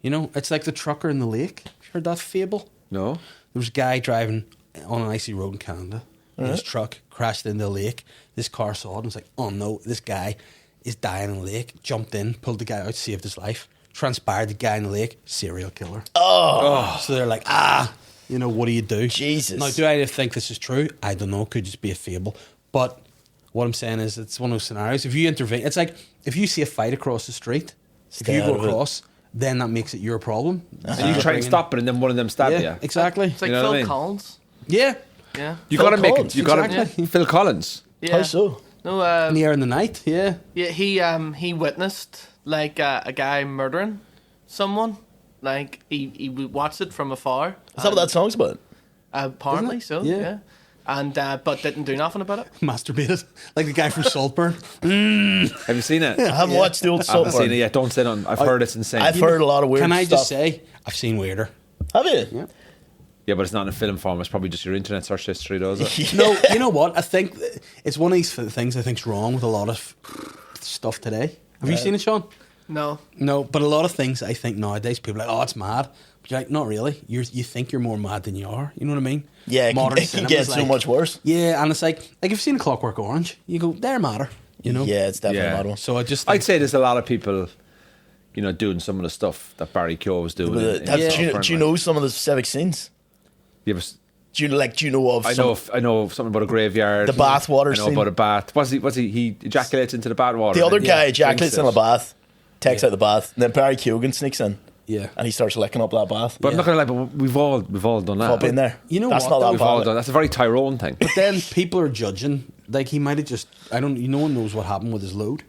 Speaker 2: You know, it's like the trucker in the lake. You heard that fable?
Speaker 1: No.
Speaker 2: There was a guy driving on an icy road in Canada. And his truck crashed into the lake. This car saw it and was like, oh no, this guy is dying in the lake. Jumped in, pulled the guy out, saved his life. Transpired the guy in the lake, serial killer.
Speaker 3: Oh,
Speaker 2: So they're like, you know, what do you do?
Speaker 3: Jesus.
Speaker 2: Now, do I think this is true? I don't know. Could just be a fable. But what I'm saying is it's one of those scenarios. If you intervene, it's like if you see a fight across the street,
Speaker 3: Stay
Speaker 2: if you
Speaker 3: out
Speaker 2: go
Speaker 3: of it.
Speaker 2: across, then that makes it your problem.
Speaker 1: So you try and stop it, and then one of them stab
Speaker 2: Yeah,
Speaker 1: you.
Speaker 2: exactly.
Speaker 4: It's like
Speaker 1: You know what
Speaker 4: Phil
Speaker 1: I mean?
Speaker 4: Collins.
Speaker 2: Yeah.
Speaker 4: Yeah.
Speaker 1: You
Speaker 3: Phil
Speaker 1: got to make it.
Speaker 3: Collins,
Speaker 1: You got to
Speaker 2: exactly.
Speaker 1: Phil Collins.
Speaker 4: Yeah.
Speaker 3: how so?
Speaker 4: No,
Speaker 2: In the air in the night, yeah.
Speaker 4: yeah, he witnessed like a guy murdering someone. Like he watched it from afar.
Speaker 3: Is that what that song's about?
Speaker 4: Apparently so.
Speaker 2: Yeah.
Speaker 4: Yeah. And but didn't do nothing about it.
Speaker 2: Masturbated. Like the guy from Saltburn.
Speaker 1: Have you seen it?
Speaker 3: I haven't watched the old
Speaker 1: I haven't seen
Speaker 3: Saltburn.
Speaker 1: it yet. Don't say nothing. I've heard it's insane.
Speaker 3: I've heard a lot of weird
Speaker 2: Can I
Speaker 3: stuff.
Speaker 2: just say, I've seen weirder.
Speaker 3: Have you?
Speaker 1: Yeah, but it's not in film form. It's probably just your internet search history, though, is it?
Speaker 2: No, you know what? I think it's one of these things I think's wrong with a lot of stuff today. Have you seen it, Sean?
Speaker 4: No.
Speaker 2: No, but a lot of things I think nowadays people are like, oh, it's mad. But you're like, not really. You think you're more mad than you are. You know what I mean?
Speaker 3: Yeah,
Speaker 2: Modern
Speaker 3: it can
Speaker 2: cinema's
Speaker 3: get so much worse.
Speaker 2: Yeah, and it's like if you've seen A Clockwork Orange, you go, they're madder. You know?
Speaker 3: Yeah, it's definitely
Speaker 1: Yeah.
Speaker 3: a mad one.
Speaker 2: So I just
Speaker 1: I'd say there's a lot of people, doing some of the stuff that Barry Keogh was doing.
Speaker 3: Do you know some of the specific scenes?
Speaker 1: You ever,
Speaker 3: Do you know of?
Speaker 1: I know something about a graveyard.
Speaker 3: The bath water
Speaker 1: I know
Speaker 3: scene.
Speaker 1: about a bath. He ejaculates into the bath water.
Speaker 3: The other
Speaker 1: and
Speaker 3: guy
Speaker 1: then
Speaker 3: ejaculates
Speaker 1: drinks
Speaker 3: in
Speaker 1: it.
Speaker 3: a bath, takes out the bath, and then Barry Keoghan sneaks in.
Speaker 2: Yeah.
Speaker 3: And he starts licking up that bath.
Speaker 1: But I'm not gonna lie, but we've all done that.
Speaker 3: I've been there.
Speaker 2: You know
Speaker 3: That's
Speaker 2: what,
Speaker 3: not
Speaker 2: though?
Speaker 3: that
Speaker 1: We've all
Speaker 3: bad.
Speaker 1: done. That's a very Tyrone thing.
Speaker 2: But then people are judging. Like he might have just. No one knows what happened with his load.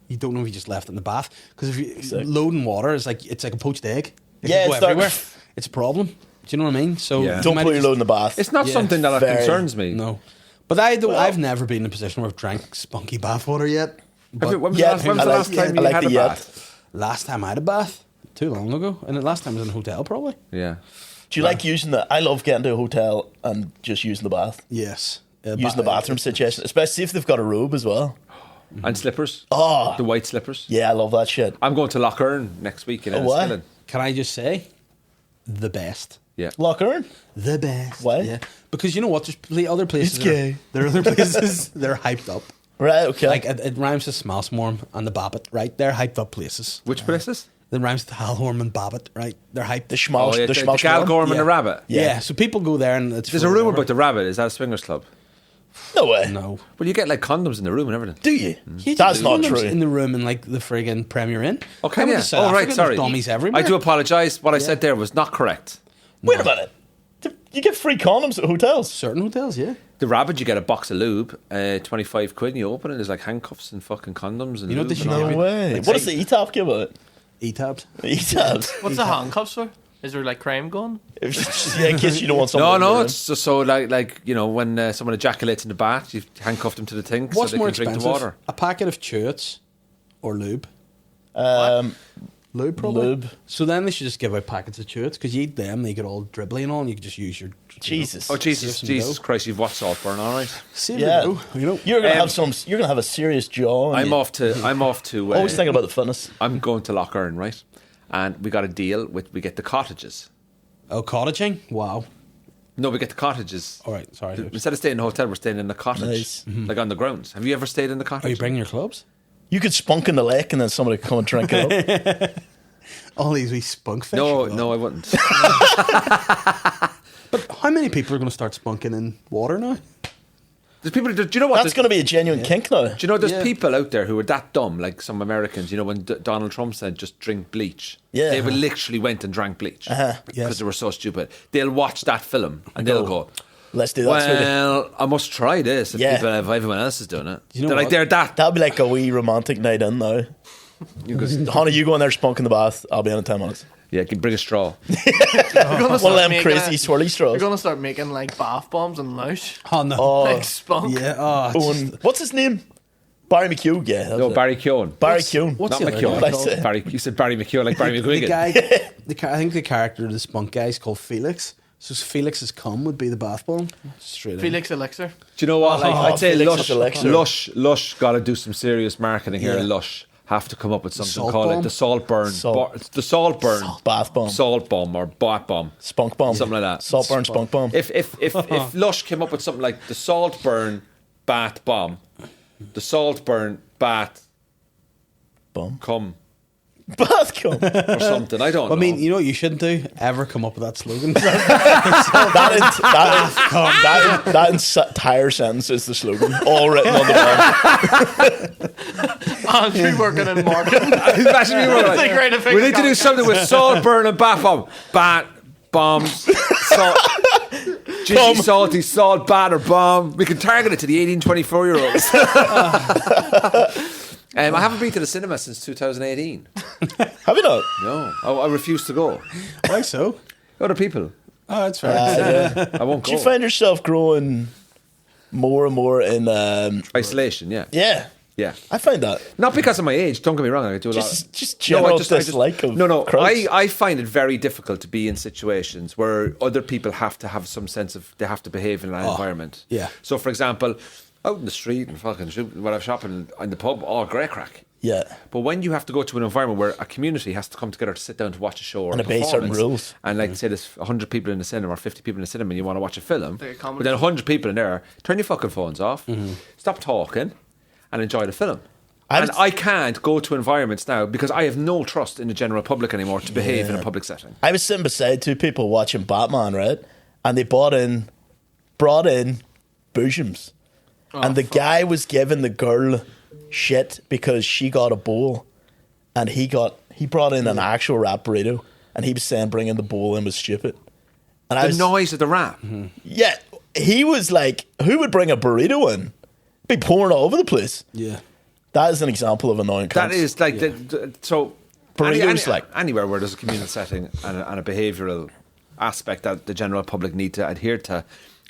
Speaker 2: You don't know if he just left it in the bath because if you loading water is it's like a poached egg. It
Speaker 3: Yeah,
Speaker 2: can go
Speaker 3: it's dark.
Speaker 2: everywhere. It's a problem. Do you know what I mean? So
Speaker 1: Yeah.
Speaker 2: he
Speaker 3: Don't
Speaker 2: might
Speaker 3: put
Speaker 2: have
Speaker 3: your
Speaker 2: just-
Speaker 3: load in the bath.
Speaker 1: It's not
Speaker 2: Yeah,
Speaker 1: something that
Speaker 3: very-
Speaker 1: concerns me.
Speaker 2: No, but I've never been in a position where I've drank spunky bathwater yet. But
Speaker 1: When was
Speaker 3: Yeah,
Speaker 1: the last
Speaker 3: I
Speaker 1: time you
Speaker 3: like
Speaker 1: had
Speaker 3: the
Speaker 1: a
Speaker 3: yet.
Speaker 1: bath?
Speaker 2: last time I had a bath, too long ago, and the last time I was in a hotel probably.
Speaker 1: Yeah.
Speaker 3: Do you like using I love getting to a hotel and just using the bath.
Speaker 2: Yes,
Speaker 3: Using the bathroom situation, especially if they've got a robe as well.
Speaker 1: And slippers.
Speaker 3: Oh,
Speaker 1: The white slippers.
Speaker 3: yeah, I love that shit.
Speaker 1: I'm going to Lough Erne next week in
Speaker 3: Oh, what?
Speaker 1: Enniskillen.
Speaker 2: Can I just say, the best.
Speaker 1: Yeah.
Speaker 3: Lough Erne?
Speaker 2: The best.
Speaker 3: Why?
Speaker 2: Yeah, because you know what? There's other places.
Speaker 3: It's gay.
Speaker 2: There are other places. They're hyped up.
Speaker 3: Right, okay.
Speaker 2: Like it rhymes with Smalsmorm and the Babbit, right? They're hyped up places.
Speaker 1: Which places?
Speaker 2: It rhymes with Halhorn and Babbit, right? They're hyped.
Speaker 3: the schmalz,
Speaker 1: Oh, yeah,
Speaker 3: the
Speaker 1: the
Speaker 3: schmalz
Speaker 1: Galgorm and
Speaker 2: Yeah.
Speaker 1: the Rabbit.
Speaker 2: Yeah. So people go there and it's
Speaker 1: There's
Speaker 2: for
Speaker 1: a rumour
Speaker 2: whatever.
Speaker 1: about the Rabbit. Is that a swingers club?
Speaker 3: No way.
Speaker 2: No.
Speaker 1: Well, you get like condoms in the room and everything.
Speaker 3: Do you?
Speaker 2: Yeah,
Speaker 3: That's
Speaker 2: just
Speaker 3: not
Speaker 2: condoms
Speaker 3: true.
Speaker 2: in the room in like the friggin' Premier Inn.
Speaker 1: Okay,
Speaker 2: I went
Speaker 1: yeah.
Speaker 2: to South
Speaker 1: Oh, right,
Speaker 2: Africa,
Speaker 1: sorry.
Speaker 2: there's dummies everywhere.
Speaker 1: I do apologise. What I said there was not correct.
Speaker 3: Wait a minute. You get free condoms at hotels?
Speaker 2: Certain hotels, yeah.
Speaker 1: The Rabbit, you get a box of lube, 25 quid, and you open it. There's like handcuffs and fucking condoms. And
Speaker 2: You know what
Speaker 1: lube
Speaker 2: they
Speaker 1: and
Speaker 2: should
Speaker 1: all
Speaker 2: do?
Speaker 3: No way.
Speaker 2: Like,
Speaker 3: What does the E-Tap give it?
Speaker 2: E-tabs.
Speaker 3: E-Tabs.
Speaker 4: What's the handcuffs for? Is there like crime going?
Speaker 3: Yeah, in case you don't want something.
Speaker 1: No, it's just so like when someone ejaculates in the bath, you handcuff them to the thing
Speaker 2: What's
Speaker 1: so they
Speaker 2: more
Speaker 1: can drink
Speaker 2: expensive?
Speaker 1: the water.
Speaker 2: A packet of chewits or lube? Lube, probably.
Speaker 3: Lube.
Speaker 2: So then they should just give out packets of chewits because you eat them, they get all dribbly and all, and you can just use your.
Speaker 3: Jesus.
Speaker 1: Oh Jesus,
Speaker 2: some
Speaker 1: Jesus
Speaker 2: dough.
Speaker 1: Christ! You've watched Saltburn, all right?
Speaker 2: Save
Speaker 3: Yeah.
Speaker 2: your dough, you know.
Speaker 3: You're gonna have a serious jaw. and
Speaker 1: I'm
Speaker 3: you-
Speaker 1: off to.
Speaker 3: Always thinking about the fitness.
Speaker 1: I'm going to Lough Erne, right? And we got a deal with we get the cottages.
Speaker 2: Oh, cottaging? Wow.
Speaker 1: No, we get the cottages.
Speaker 2: All right, sorry.
Speaker 1: Instead of staying in a hotel, we're staying in the cottage,
Speaker 3: Nice.
Speaker 1: like on the grounds. Have you ever stayed in the cottage?
Speaker 2: Are you bringing your clubs?
Speaker 3: You could spunk in the lake and then somebody could come and drink it up.
Speaker 2: All these wee spunk fish.
Speaker 1: No, I wouldn't.
Speaker 2: But how many people are going to start spunking in water now?
Speaker 1: There's people. Do you know what?
Speaker 3: That's going to be a genuine kink now.
Speaker 1: Do you know there's
Speaker 2: Yeah.
Speaker 1: people out there who are that dumb, like some Americans, when Donald Trump said just drink bleach.
Speaker 3: Yeah.
Speaker 1: They would literally went and drank bleach because
Speaker 2: Yes.
Speaker 1: they were so stupid. They'll watch that film and they'll go,
Speaker 3: Let's do that. sweetie.
Speaker 1: well, I must try this if
Speaker 3: Yeah.
Speaker 1: everyone else is doing it.
Speaker 2: You know
Speaker 1: They're like,
Speaker 2: what?
Speaker 1: they're that.
Speaker 3: That'd be like a wee romantic night in now. Honey, you go in there, spunk in the bath. I'll be in 10 minutes.
Speaker 1: Yeah, can bring a straw.
Speaker 4: You're gonna
Speaker 3: One of
Speaker 4: start
Speaker 3: them
Speaker 4: making
Speaker 3: crazy
Speaker 4: it-
Speaker 3: swirly
Speaker 4: You're
Speaker 3: straws.
Speaker 4: gonna start making like bath bombs and lush,
Speaker 2: Oh, no.
Speaker 3: Oh,
Speaker 4: like spunk.
Speaker 2: Yeah, oh, it's
Speaker 3: Owen,
Speaker 2: just-
Speaker 3: what's his name? Barry McHugh. Yeah, that's
Speaker 1: No,
Speaker 3: it.
Speaker 1: Barry Keoghan.
Speaker 3: Barry Keoghan.
Speaker 2: what's
Speaker 1: Not
Speaker 2: the other
Speaker 1: McKeown.
Speaker 2: guy
Speaker 3: I
Speaker 2: called?
Speaker 3: said?
Speaker 1: Barry, you said Barry McKeown like Barry
Speaker 2: The
Speaker 1: McGuigan.
Speaker 2: guy, I think the character of the spunk guy is called Felix. So Felix's cum would be the bath bomb. Straight in.
Speaker 4: Felix Elixir.
Speaker 1: Do you know what? Like,
Speaker 3: Oh,
Speaker 1: I'd say
Speaker 3: Felix Elixir.
Speaker 1: Lush got to do some serious marketing here.
Speaker 2: Yeah.
Speaker 1: Lush have to come up with something
Speaker 2: Salt
Speaker 1: call
Speaker 2: bomb?
Speaker 1: it the Saltburn, the Saltburn
Speaker 3: Bath bomb.
Speaker 1: salt bomb or bath bomb,
Speaker 3: Spunk bomb.
Speaker 1: something like that.
Speaker 3: Saltburn spunk bomb.
Speaker 1: If Lush came up with something like the Saltburn bath bomb, the Saltburn bath
Speaker 3: bomb.
Speaker 1: cum
Speaker 3: Bath cum.
Speaker 1: or something, I don't know.
Speaker 2: I mean, you know what you shouldn't do? Ever come up with that slogan.
Speaker 3: That entire sentence is the slogan, all written on the bomb.
Speaker 4: Andrew working in marketing.
Speaker 1: Imagine we were
Speaker 4: The
Speaker 1: like,
Speaker 4: great
Speaker 1: we need to do
Speaker 4: effect.
Speaker 1: something with Saltburn and bath bomb, bat bombs, salt. Juicy, salty, salt, batter, bomb. We can target it to the 18, 24-year-olds. I haven't been to the cinema since 2018.
Speaker 3: Have you not?
Speaker 1: No, I refuse to go.
Speaker 2: Why so?
Speaker 1: Other people,
Speaker 2: Oh, that's fair.
Speaker 1: I won't
Speaker 3: Do
Speaker 1: go.
Speaker 3: you find yourself growing more and more in?
Speaker 1: Isolation, yeah.
Speaker 3: Yeah, I find that.
Speaker 1: Not because of my age. Don't get me wrong. I do a lot.
Speaker 3: Just general
Speaker 1: I
Speaker 3: dislike of
Speaker 1: No.
Speaker 3: crowds.
Speaker 1: I find it very difficult to be in situations where other people have to have some sense of they have to behave in that environment.
Speaker 2: yeah.
Speaker 1: So, for example, out in the street and fucking when I'm shopping in the pub, all great crack.
Speaker 3: Yeah.
Speaker 1: But when you have to go to an environment where a community has to come together to sit down to watch a show or
Speaker 3: And
Speaker 1: a
Speaker 3: obey certain
Speaker 1: performance,
Speaker 3: rules.
Speaker 1: and like say there's 100 people in the cinema or 50 people in the cinema and you want to watch a film,
Speaker 4: They
Speaker 1: but
Speaker 4: accommodate.
Speaker 1: then 100 people in there, turn your fucking phones off, stop talking, and enjoy the film. I can't go to environments now because I have no trust in the general public anymore to behave in a public setting.
Speaker 3: I was sitting beside two people watching Batman, right? And they brought in bosoms. And the guy was giving the girl shit because she got a bowl and he brought in an actual wrap burrito and he was saying bringing the bowl in was stupid. And
Speaker 1: The noise of the rap.
Speaker 3: yeah, he was like, who would bring a burrito in? Be pouring all over the place.
Speaker 2: Yeah.
Speaker 3: That is an example of annoying
Speaker 1: That
Speaker 3: cunts.
Speaker 1: is like, so
Speaker 3: Burritos, like-
Speaker 1: anywhere where there's a communal setting and a behavioural aspect that the general public need to adhere to,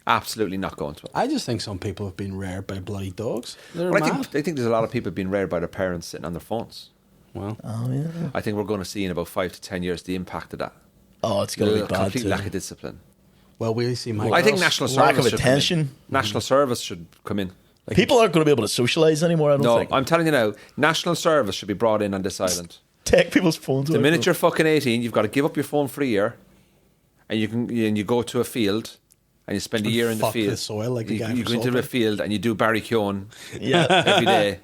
Speaker 1: absolutely not going to it.
Speaker 2: I just think some people have been reared by bloody dogs. They're
Speaker 1: But
Speaker 2: mad.
Speaker 1: I think there's a lot of people being reared by their parents sitting on their phones.
Speaker 2: Well,
Speaker 3: Oh, yeah.
Speaker 1: I think we're going to see in about 5 to 10 years the impact of that.
Speaker 3: Oh, it's going to
Speaker 1: The
Speaker 3: be bad
Speaker 1: complete
Speaker 3: too.
Speaker 1: lack of discipline.
Speaker 2: well, we see my.
Speaker 1: I think
Speaker 2: girls-
Speaker 1: national
Speaker 3: lack
Speaker 1: service
Speaker 3: of
Speaker 1: should come in.
Speaker 3: attention.
Speaker 1: National service should come in.
Speaker 3: People aren't going to be able to socialise anymore, I don't
Speaker 1: No,
Speaker 3: think.
Speaker 1: I'm telling you now, national service should be brought in on this island.
Speaker 3: Take people's phones
Speaker 1: The
Speaker 3: away
Speaker 1: minute
Speaker 3: from
Speaker 1: you're fucking 18, you've got to give up your phone for a year, and you go to a field, and you spend a year in the
Speaker 2: fuck
Speaker 1: field.
Speaker 2: the soil like the
Speaker 1: you
Speaker 2: guy
Speaker 1: you
Speaker 2: from
Speaker 1: go into
Speaker 2: Salford.
Speaker 1: the field and you do Barry Keoghan
Speaker 3: them. Yeah.
Speaker 1: every day.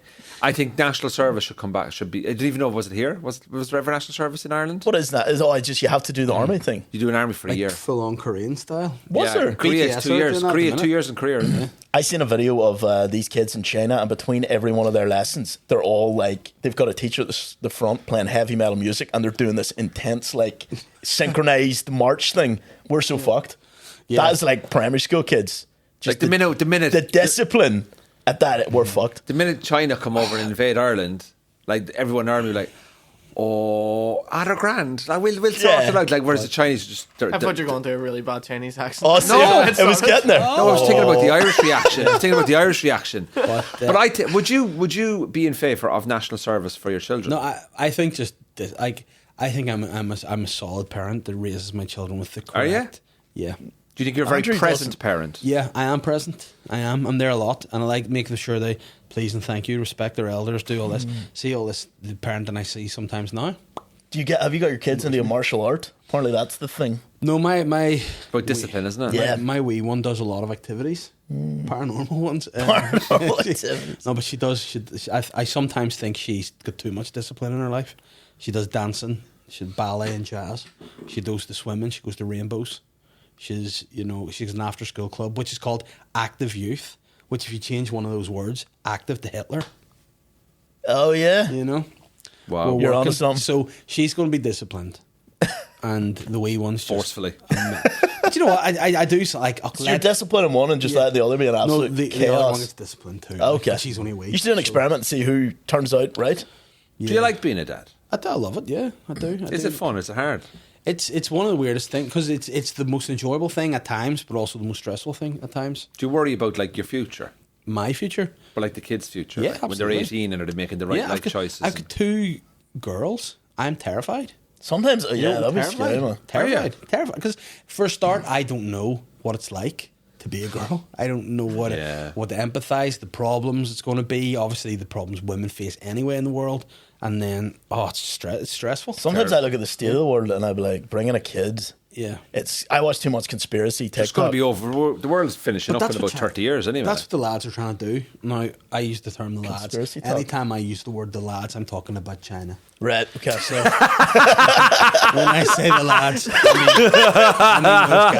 Speaker 1: I think national service should come back. Should be. I didn't even know, was it here? Was there ever national service in Ireland?
Speaker 3: What is that? You have to do the army thing.
Speaker 1: You do an army for a
Speaker 2: like
Speaker 1: year.
Speaker 2: full on Korean style.
Speaker 3: Was there?
Speaker 1: Korea
Speaker 2: BTS
Speaker 1: is 2
Speaker 2: are
Speaker 1: years.
Speaker 2: doing that at
Speaker 1: Korea
Speaker 2: the
Speaker 1: 2
Speaker 2: minute.
Speaker 1: years in Korea. Isn't it?
Speaker 3: I seen a video of these kids in China, and between every one of their lessons, they're all like, they've got a teacher at the front playing heavy metal music, and they're doing this intense, like, synchronized march thing. We're so fucked.
Speaker 2: Yeah.
Speaker 3: That is like primary school kids.
Speaker 1: Like the minute
Speaker 3: the discipline at that, we're fucked.
Speaker 1: the minute China come over and invade Ireland, like everyone in Ireland will be like, oh, they're grand. We'll sort
Speaker 3: Yeah.
Speaker 1: it out. Like, whereas the Chinese just.
Speaker 4: I thought you were going to a really bad Chinese accent.
Speaker 3: Oh, see,
Speaker 4: it's
Speaker 3: it was
Speaker 4: not.
Speaker 3: getting there.
Speaker 1: No, I was thinking about the Irish reaction. I was thinking about the Irish reaction.
Speaker 2: But,
Speaker 1: Would you be in favour of national service for your children?
Speaker 2: No, I think just this, like I think I'm a solid parent that raises my children with the correct.
Speaker 1: Are you?
Speaker 2: Yeah.
Speaker 1: Do you think you're a very
Speaker 3: Andrew
Speaker 1: present
Speaker 3: doesn't-
Speaker 1: parent?
Speaker 2: Yeah, I am present. I am. I'm there a lot, and I like making sure they please and thank you, respect their elders, do all this. See all this, the parenting I see sometimes now.
Speaker 3: Have you got your kids into a martial art? Apparently that's the thing.
Speaker 2: No, my
Speaker 1: About discipline, isn't it?
Speaker 3: Yeah.
Speaker 2: my wee one does a lot of activities, paranormal ones.
Speaker 3: Paranormal activities.
Speaker 2: No, but she does. I sometimes think she's got too much discipline in her life. She does dancing, she does ballet and jazz. She goes to swimming. She goes to rainbows. She's an after school club, which is called Active Youth. Which, if you change one of those words, active to Hitler,
Speaker 3: Oh, yeah.
Speaker 2: you know.
Speaker 1: Wow.
Speaker 2: We're
Speaker 3: You're
Speaker 2: working-
Speaker 3: onto something.
Speaker 2: So she's going to be disciplined, and the wee one's just,
Speaker 1: Forcefully.
Speaker 2: But you know what? I do like.
Speaker 3: So you're disciplining one and just let the other be an
Speaker 2: No,
Speaker 3: absolute
Speaker 2: the other one
Speaker 3: chaos.
Speaker 2: gets disciplined too.
Speaker 3: Okay.
Speaker 2: But she's only a wee.
Speaker 3: You should do an experiment and see who turns out right.
Speaker 2: Yeah.
Speaker 1: Do you like being a dad?
Speaker 2: I love it. Yeah, I do.
Speaker 1: Is it fun? Is it hard?
Speaker 2: It's one of the weirdest things because it's the most enjoyable thing at times, but also the most stressful thing at times.
Speaker 1: Do you worry about like your future?
Speaker 2: My future.
Speaker 1: Or like the kids' future?
Speaker 2: Yeah,
Speaker 1: Like, when they're
Speaker 2: absolutely.
Speaker 1: 18 and are they making the right life choices?
Speaker 2: I've got two girls. I'm terrified.
Speaker 3: Sometimes,
Speaker 2: You
Speaker 3: yeah,
Speaker 2: know,
Speaker 3: that'd be scary, man.
Speaker 2: Terrified. Terrified. Because for a start, I don't know what it's like to be a girl. I don't know what to empathise, the problems it's going to be. Obviously, the problems women face anyway in the world. And then, it's stressful.
Speaker 3: Sometimes I look at the state of the world and I'd be like, bringing a kid.
Speaker 2: Yeah.
Speaker 3: I watch too much conspiracy TikTok.
Speaker 1: It's going to be over. The world's finishing
Speaker 2: But
Speaker 1: up in
Speaker 2: that's
Speaker 1: about
Speaker 2: what
Speaker 1: 30 years anyway.
Speaker 2: That's what the lads are trying to do. Now, I use the term the lads.
Speaker 3: Conspiracy talk.
Speaker 2: Anytime I use the word the lads, I'm talking about China.
Speaker 3: Right, okay. So,
Speaker 2: When I say the lads, I mean those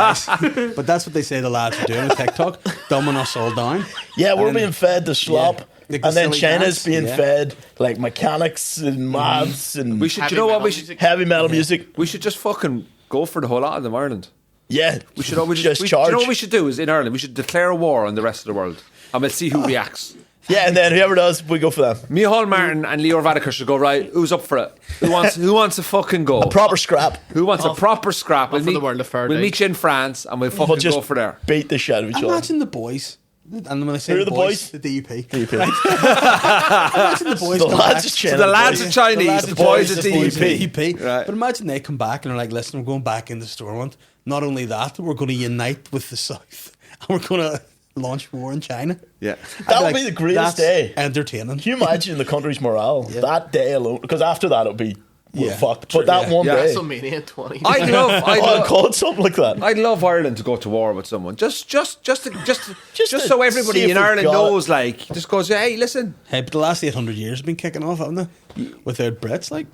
Speaker 2: guys. But that's what they say the lads are doing with TikTok, dumbing us all down.
Speaker 3: yeah, we're
Speaker 2: And-
Speaker 3: being fed the slop.
Speaker 2: Yeah. Like the
Speaker 3: And then
Speaker 2: silly
Speaker 3: China's
Speaker 2: dance,
Speaker 3: being
Speaker 2: yeah.
Speaker 3: fed like mechanics and maths and
Speaker 1: we should.
Speaker 4: Heavy
Speaker 1: Do you know what
Speaker 4: metal
Speaker 1: we should?
Speaker 4: music.
Speaker 3: heavy metal music.
Speaker 1: We should just fucking go for the whole lot of them, Ireland.
Speaker 3: Yeah,
Speaker 1: We should always
Speaker 3: just
Speaker 1: Do
Speaker 3: charge.
Speaker 1: you know what we should do? Is in Ireland we should declare a war on the rest of the world, and we'll see who reacts.
Speaker 3: Yeah, and then whoever does, we go for them.
Speaker 1: Micheál Martin and Leo Varadkar should go, right. Who's up for it? Who wants a fucking go?
Speaker 3: Proper scrap.
Speaker 1: Who wants a proper scrap?
Speaker 4: for the world of fair
Speaker 1: We'll
Speaker 4: day.
Speaker 1: meet you in France and we'll fucking
Speaker 3: We'll just
Speaker 1: go for there.
Speaker 3: beat the shit out of each other.
Speaker 2: Imagine the boys. And when I say
Speaker 3: Who are
Speaker 2: the
Speaker 3: the
Speaker 2: boys,
Speaker 3: boys?
Speaker 2: the DUP.
Speaker 3: DUP.
Speaker 2: Imagine the boys
Speaker 3: The
Speaker 2: come
Speaker 3: lads
Speaker 2: back.
Speaker 3: is
Speaker 1: So
Speaker 3: China.
Speaker 1: the lads
Speaker 3: boys.
Speaker 1: are Chinese, the boys are
Speaker 2: the boys
Speaker 1: DUP.
Speaker 2: DUP.
Speaker 1: Right.
Speaker 2: But imagine they come back and are like, listen, we're going back in the store. Not only that, we're going to unite with the South. And we're going to launch war in China.
Speaker 1: Yeah.
Speaker 3: That would be the greatest
Speaker 2: that's
Speaker 3: day.
Speaker 2: entertaining.
Speaker 3: Can you imagine the country's morale that day alone? Because after that, it'll be fucked. But that one
Speaker 1: Yeah.
Speaker 3: day,
Speaker 4: WrestleMania 20.
Speaker 3: I'd call it something like that.
Speaker 1: I'd love Ireland to go to war with someone, just
Speaker 3: to
Speaker 1: so everybody
Speaker 3: see if
Speaker 1: in
Speaker 3: we've
Speaker 1: Ireland
Speaker 3: got
Speaker 1: knows, like, just goes, hey, listen.
Speaker 2: Hey, but the last 800 years have been kicking off, haven't they? Without Brits, like.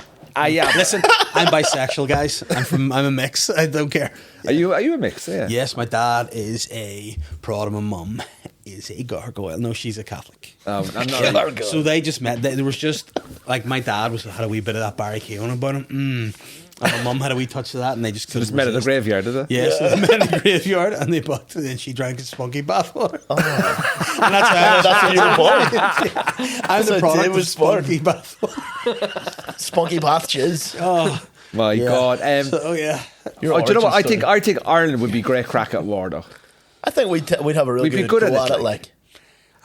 Speaker 1: Yeah,
Speaker 2: Listen, I'm bisexual, guys. I'm a mix. I don't care.
Speaker 1: Are you a mix? Yeah.
Speaker 2: Yes, my dad is a prod and my mum is a gargoyle. No, she's a Catholic.
Speaker 1: I'm not.
Speaker 2: So they just met. There was just like my dad had a wee bit of that Barry Keoghan about him. And my mum had a wee touch of that, and they just
Speaker 1: Just met at the graveyard, did it?
Speaker 2: Yes, they met in the graveyard, and they bucked, and then she drank his spunky bathwater.
Speaker 3: Oh.
Speaker 2: And that's how
Speaker 3: That's what you were born.
Speaker 2: I'm the
Speaker 3: how
Speaker 2: product
Speaker 3: Dave
Speaker 2: of
Speaker 3: was born.
Speaker 2: spunky bathwater.
Speaker 3: Spunky bath jizz.
Speaker 2: Oh,
Speaker 1: My God.
Speaker 2: so yeah.
Speaker 3: Your
Speaker 1: Do you know what?
Speaker 3: origin
Speaker 1: I think Ireland would be great crack at war, though.
Speaker 3: I think we'd have a really
Speaker 1: We'd be
Speaker 3: good
Speaker 1: good
Speaker 3: go
Speaker 1: at it,
Speaker 3: it. Like,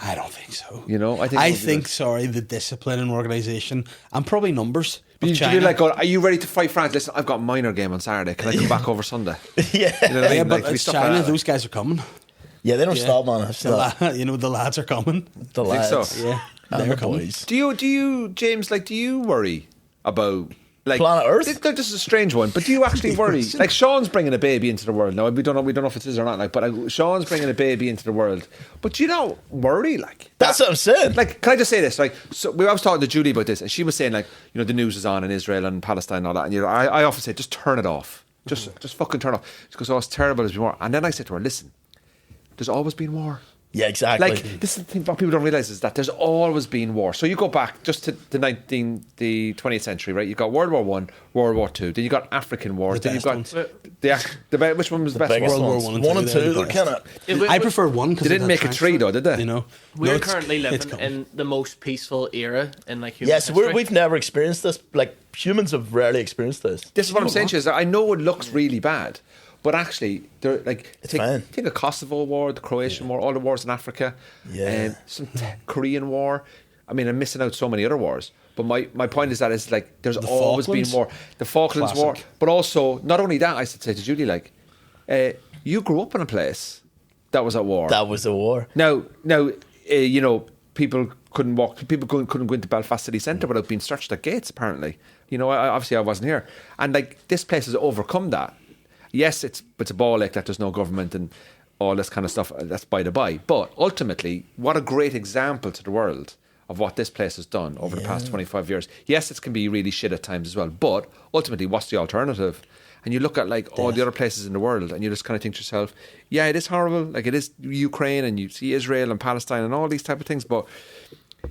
Speaker 2: I don't think so.
Speaker 1: You know, I think.
Speaker 2: I
Speaker 1: it would be
Speaker 2: think,
Speaker 1: good.
Speaker 2: sorry, the discipline and organisation, and probably numbers. Of
Speaker 1: You'd
Speaker 2: China.
Speaker 1: be like, are you ready to fight France? Listen, I've got a minor game on Saturday. Can I come back over Sunday?
Speaker 3: yeah,
Speaker 1: You know what I mean?
Speaker 2: Yeah, but
Speaker 1: Like, we
Speaker 2: it's
Speaker 1: stuff
Speaker 2: China.
Speaker 1: like that.
Speaker 2: Those guys are coming.
Speaker 3: yeah, they don't
Speaker 2: Yeah.
Speaker 3: stop, man. It's
Speaker 2: The
Speaker 3: not
Speaker 2: the lads are coming.
Speaker 3: the
Speaker 1: Think so?
Speaker 3: lads.
Speaker 2: Yeah,
Speaker 3: And
Speaker 2: they're
Speaker 3: the
Speaker 2: coming.
Speaker 3: boys.
Speaker 1: Do you, James? Like, do you worry about like
Speaker 3: Planet Earth?
Speaker 1: This is a strange one, but do you actually worry? Like, Sean's bringing a baby into the world now. We don't know if it is or not. Like, but Sean's bringing a baby into the world. But do you not worry? Like,
Speaker 3: That's what I'm saying.
Speaker 1: Like, can I just say this? Like, so I was talking to Julie about this, and she was saying, like, you know, the news is on in Israel and Palestine and all that, and you know, I often say, just turn it off, just fucking turn it off. She goes, oh, it's terrible, there's been war. And then I said to her, listen, there's always been war.
Speaker 3: Yeah, exactly.
Speaker 1: Like, this is the thing what people don't realise is that there's always been war. So you go back just to the 20th century, right? You got World War One, World War Two, then you got African wars,
Speaker 2: The
Speaker 1: then you
Speaker 2: best
Speaker 1: got
Speaker 2: ones.
Speaker 1: which one was the best
Speaker 3: biggest
Speaker 1: one?
Speaker 2: World War
Speaker 3: ones.
Speaker 2: One and two,
Speaker 3: One and two,
Speaker 2: they're
Speaker 3: they're
Speaker 2: the
Speaker 3: kind of.
Speaker 2: I prefer one because
Speaker 1: They didn't make it three, though, did they?
Speaker 2: You know,
Speaker 4: We're
Speaker 2: No, it's-
Speaker 4: currently
Speaker 2: it's
Speaker 4: living
Speaker 2: coming.
Speaker 4: in the most peaceful era in like human
Speaker 3: Yes,
Speaker 4: history.
Speaker 3: we've never experienced this. Like, humans have rarely experienced this.
Speaker 1: This is what I'm saying to you, is that I know it looks really bad, but actually, they're like
Speaker 3: fine.
Speaker 1: take the Kosovo war, the Croatian war, all the wars in Africa,
Speaker 3: Yeah.
Speaker 1: some Korean war. I mean, I'm missing out so many other wars. But my point is that it's like there's
Speaker 2: The
Speaker 1: always
Speaker 2: Falklands?
Speaker 1: been war. The Falklands War,
Speaker 2: Classic.
Speaker 1: but also not only that, I should say to Julie, like, you grew up in a place that was at war.
Speaker 3: That was the war.
Speaker 1: Now, you know, people couldn't walk. People couldn't go into Belfast City Centre without being searched at gates. Apparently, you know, obviously I wasn't here, and like this place has overcome that. Yes, it's a ball ache that there's no government and all this kind of stuff. That's by the by. But ultimately, what a great example to the world of what this place has done over the past 25 years. Yes, it can be really shit at times as well. But ultimately, what's the alternative? And you look at like all the other places in the world, and you just kind of think to yourself, yeah, it is horrible. Like it is Ukraine, and you see Israel and Palestine and all these type of things. But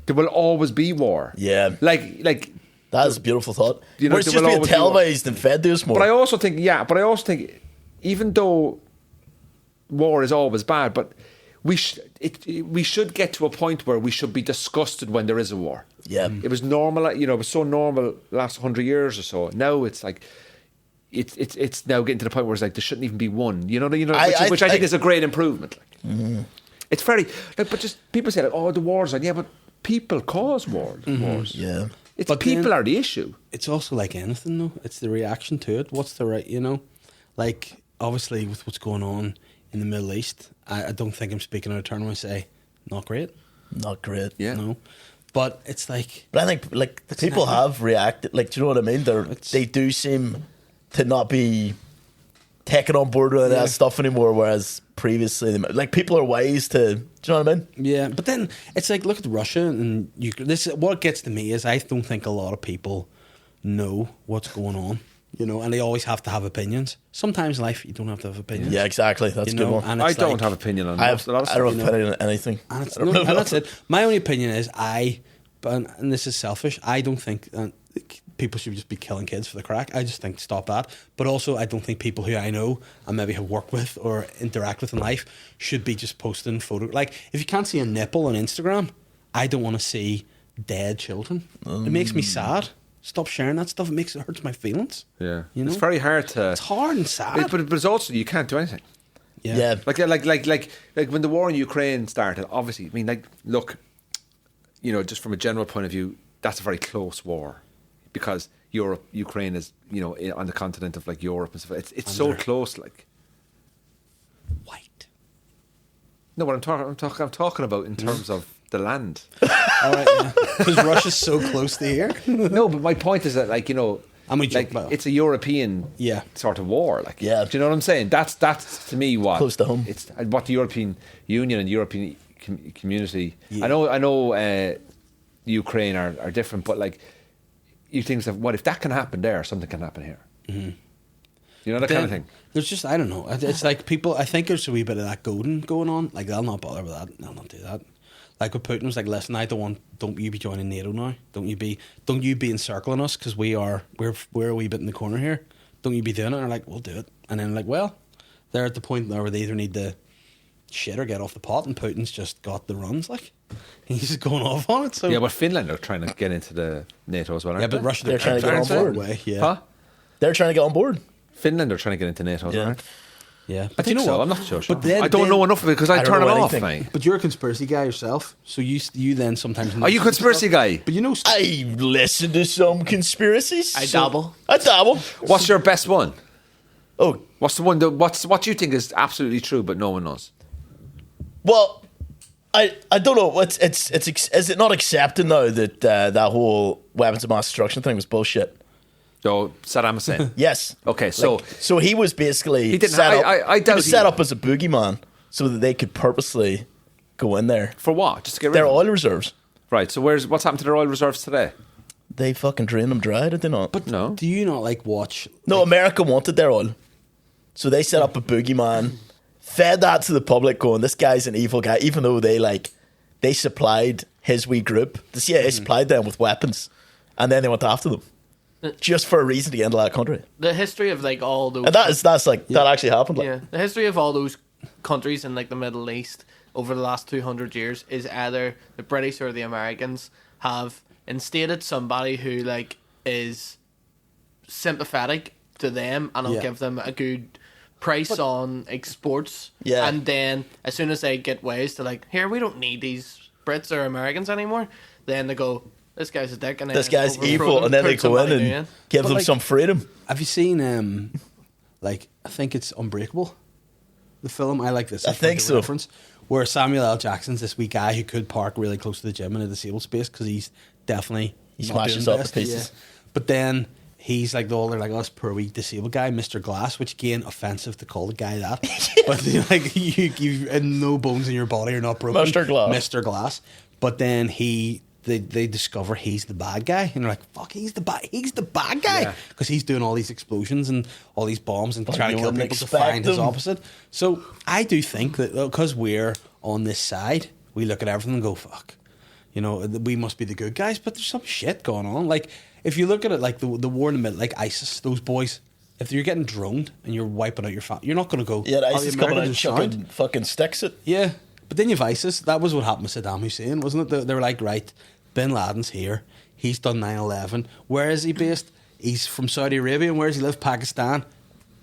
Speaker 1: there will always be war.
Speaker 3: Yeah.
Speaker 1: Like.
Speaker 3: That is a beautiful thought.
Speaker 1: You know,
Speaker 3: We're
Speaker 1: there
Speaker 3: just
Speaker 1: will
Speaker 3: being
Speaker 1: always be war.
Speaker 3: televised and fed to us more.
Speaker 1: But I also think, even though war is always bad, but we should get to a point where we should be disgusted when there is a war.
Speaker 3: Yeah.
Speaker 1: It was normal, you know, it was so normal last 100 years or so. Now it's like, it's now getting to the point where it's like there shouldn't even be one. You know, which I think is a great improvement. Like. It's very, like, but just people say like, oh, the war's on. Yeah, but people cause wars.
Speaker 3: Yeah.
Speaker 1: It's
Speaker 2: But
Speaker 1: people
Speaker 2: then-
Speaker 1: are the issue.
Speaker 2: It's also like anything, though. It's the reaction to it. What's the right, you know? Like, obviously, with what's going on in the Middle East, I don't think I'm speaking out of turn when I say, not great.
Speaker 3: Not great.
Speaker 1: Yeah.
Speaker 2: No. But it's like,
Speaker 3: But I think like people have reacted. Like, do you know what I mean? They do seem to not be taking on board with that stuff anymore. Whereas previously, like people are wise to. Do you know what I mean?
Speaker 2: yeah. But then it's like, look at Russia and Ukraine. What gets to me is I don't think a lot of people know what's going on. You know, and they always have to have opinions. Sometimes in life, you don't have to have opinions.
Speaker 3: Yeah, exactly. That's
Speaker 2: You
Speaker 3: a good
Speaker 2: know,
Speaker 3: one.
Speaker 2: and
Speaker 1: I
Speaker 2: it's
Speaker 1: don't
Speaker 2: like-
Speaker 1: have opinion on
Speaker 3: I
Speaker 1: most,
Speaker 3: have.
Speaker 1: a lot of
Speaker 3: I
Speaker 1: stuff.
Speaker 3: don't have opinion on anything.
Speaker 2: And, it's,
Speaker 3: I don't
Speaker 2: no,
Speaker 3: know.
Speaker 2: and that's it. My only opinion is and this is selfish, I don't think people should just be killing kids for the crack. I just think stop that. But also, I don't think people who I know and maybe have worked with or interact with in life should be just posting photos. Like, if you can't see a nipple on Instagram, I don't want to see dead children. It makes me sad. Stop sharing that stuff. It hurts my feelings.
Speaker 1: Yeah,
Speaker 2: You know?
Speaker 1: it's very hard to.
Speaker 2: It's hard and sad.
Speaker 1: But it's also you can't do anything.
Speaker 3: Yeah.
Speaker 1: Like when the war in Ukraine started. Obviously, I mean, like, look, you know, just from a general point of view, that's a very close war because Ukraine is, you know, on the continent of like Europe and stuff. It's so
Speaker 2: they're-
Speaker 1: close, like.
Speaker 2: White.
Speaker 1: No, what I'm talking about in terms of the land.
Speaker 2: All right, because Russia's so close to here.
Speaker 1: No, but my point is that, like, you know, it's a European sort of war. Like, do you know what I'm saying? That's to me what
Speaker 3: close to home.
Speaker 1: It's what the European Union and the European community. Yeah. I know. Ukraine are different, but like, you think of what if that can happen there, something can happen here. Mm-hmm. You know, that kind of thing.
Speaker 2: There's just, I don't know. It's like people, I think there's a wee bit of that going on. Like, they'll not bother with that. They'll not do that. Like with Putin was like, listen, don't you be joining NATO now. Don't you be encircling us, because we're a wee bit in the corner here. Don't you be doing it. And they're like, we'll do it. And then like, well, they're at the point now where they either need to shit or get off the pot, and Putin's just got the runs, like. He's just going off on it. So
Speaker 1: yeah, but Finland are trying to get into the NATO as well, aren't
Speaker 2: they? But Russia, they're
Speaker 3: trying to get on board.
Speaker 1: Huh?
Speaker 3: They're trying to get on board.
Speaker 1: Finland are trying to get into NATO as well, aren't they?
Speaker 2: Yeah.
Speaker 1: I think so. I'm not sure. But then, I don't know enough of it because I turn it off, mate.
Speaker 2: But you're a conspiracy guy yourself, so you then sometimes...
Speaker 1: Are you a conspiracy guy?
Speaker 2: But you know...
Speaker 3: I listen to some conspiracies.
Speaker 4: I dabble.
Speaker 1: What's your best one?
Speaker 3: Oh.
Speaker 1: What's the one what you think is absolutely true but no one knows?
Speaker 3: Well, I don't know. Is it not accepted now that that whole weapons of mass destruction thing was bullshit?
Speaker 1: So Saddam Hussein.
Speaker 3: Yes.
Speaker 1: Okay. So
Speaker 3: he was basically set up as a boogeyman so that they could purposely go in there
Speaker 1: for what? Just to get rid
Speaker 3: their
Speaker 1: of
Speaker 3: oil reserves.
Speaker 1: Right. So what's happened to their oil reserves today?
Speaker 3: They fucking drained them dry, did they not?
Speaker 2: But
Speaker 1: no.
Speaker 2: Do you not like watch?
Speaker 3: No, America wanted their oil, so they set up a boogeyman. Fed that to the public, going, this guy's an evil guy, even though they supplied his wee group. The CIA supplied them with weapons, and then they went after them just for a reason to get into that country.
Speaker 4: The history of like all those,
Speaker 3: and that actually happened. Like.
Speaker 4: Yeah, the history of all those countries in like the Middle East over the last 200 years is either the British or the Americans have instated somebody who like is sympathetic to them and will give them a good price on exports, and then as soon as they get ways to like, here, we don't need these Brits or Americans anymore, then they go, this guy's a dick, and
Speaker 3: this guy's evil, and then they go in and give them some freedom.
Speaker 2: Have you seen like, I think it's Unbreakable, the film? I like this.
Speaker 3: I think so.
Speaker 2: Reference, where Samuel L. Jackson's this wee guy who could park really close to the gym in a disabled space because he's definitely
Speaker 3: he smashes up the pieces.
Speaker 2: Yeah. But then he's like, they're like, this poor wee disabled guy, Mr. Glass, which again, offensive to call the guy that. But like, you and no bones in your body, you're not broken. Mr. Glass. But then they discover he's the bad guy, and they're like, fuck, he's the bad guy, because he's doing all these explosions and all these bombs and trying to kill people to find his opposite. So I do think that because we're on this side, we look at everything and go, fuck, you know, we must be the good guys, but there's some shit going on. Like, if you look at it, like the war in the middle, like ISIS, those boys, if you're getting droned and you're wiping out your family, you're not going to go,
Speaker 3: yeah, ISIS coming out and chucking fucking sticks it.
Speaker 2: Yeah, but then you have ISIS. That was what happened with Saddam Hussein, wasn't it? They were like, right, Bin Laden's here, he's done 9/11. Where is he based? He's from Saudi Arabia. And where does he live? Pakistan.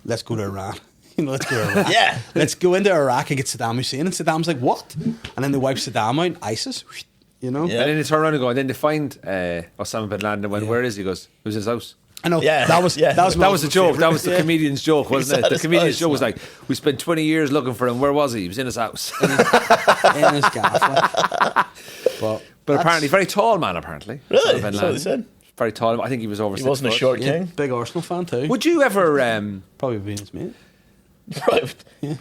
Speaker 2: Let's go to Iran. You know, let's go to Iraq.
Speaker 3: Yeah,
Speaker 2: let's go into Iraq and get Saddam Hussein. And Saddam's like, what? And then they wipe Saddam out. ISIS. You know?
Speaker 1: Yeah. And then they turn around and go, and then they find Osama bin Laden and went, where is he? He goes, it was his house.
Speaker 2: I know.
Speaker 3: Yeah.
Speaker 2: That was
Speaker 1: the joke. That was the comedian's joke, wasn't it? The comedian's joke was like, we spent 20 years looking for him. Where was he? He was in his house.
Speaker 2: in his gaff.
Speaker 1: But apparently, very tall man, apparently.
Speaker 3: Really? That's what they said.
Speaker 1: Very tall. I think he was over 6 foot.
Speaker 3: He wasn't a short king.
Speaker 2: Big Arsenal fan too.
Speaker 1: Would you ever...
Speaker 2: Probably be his mate.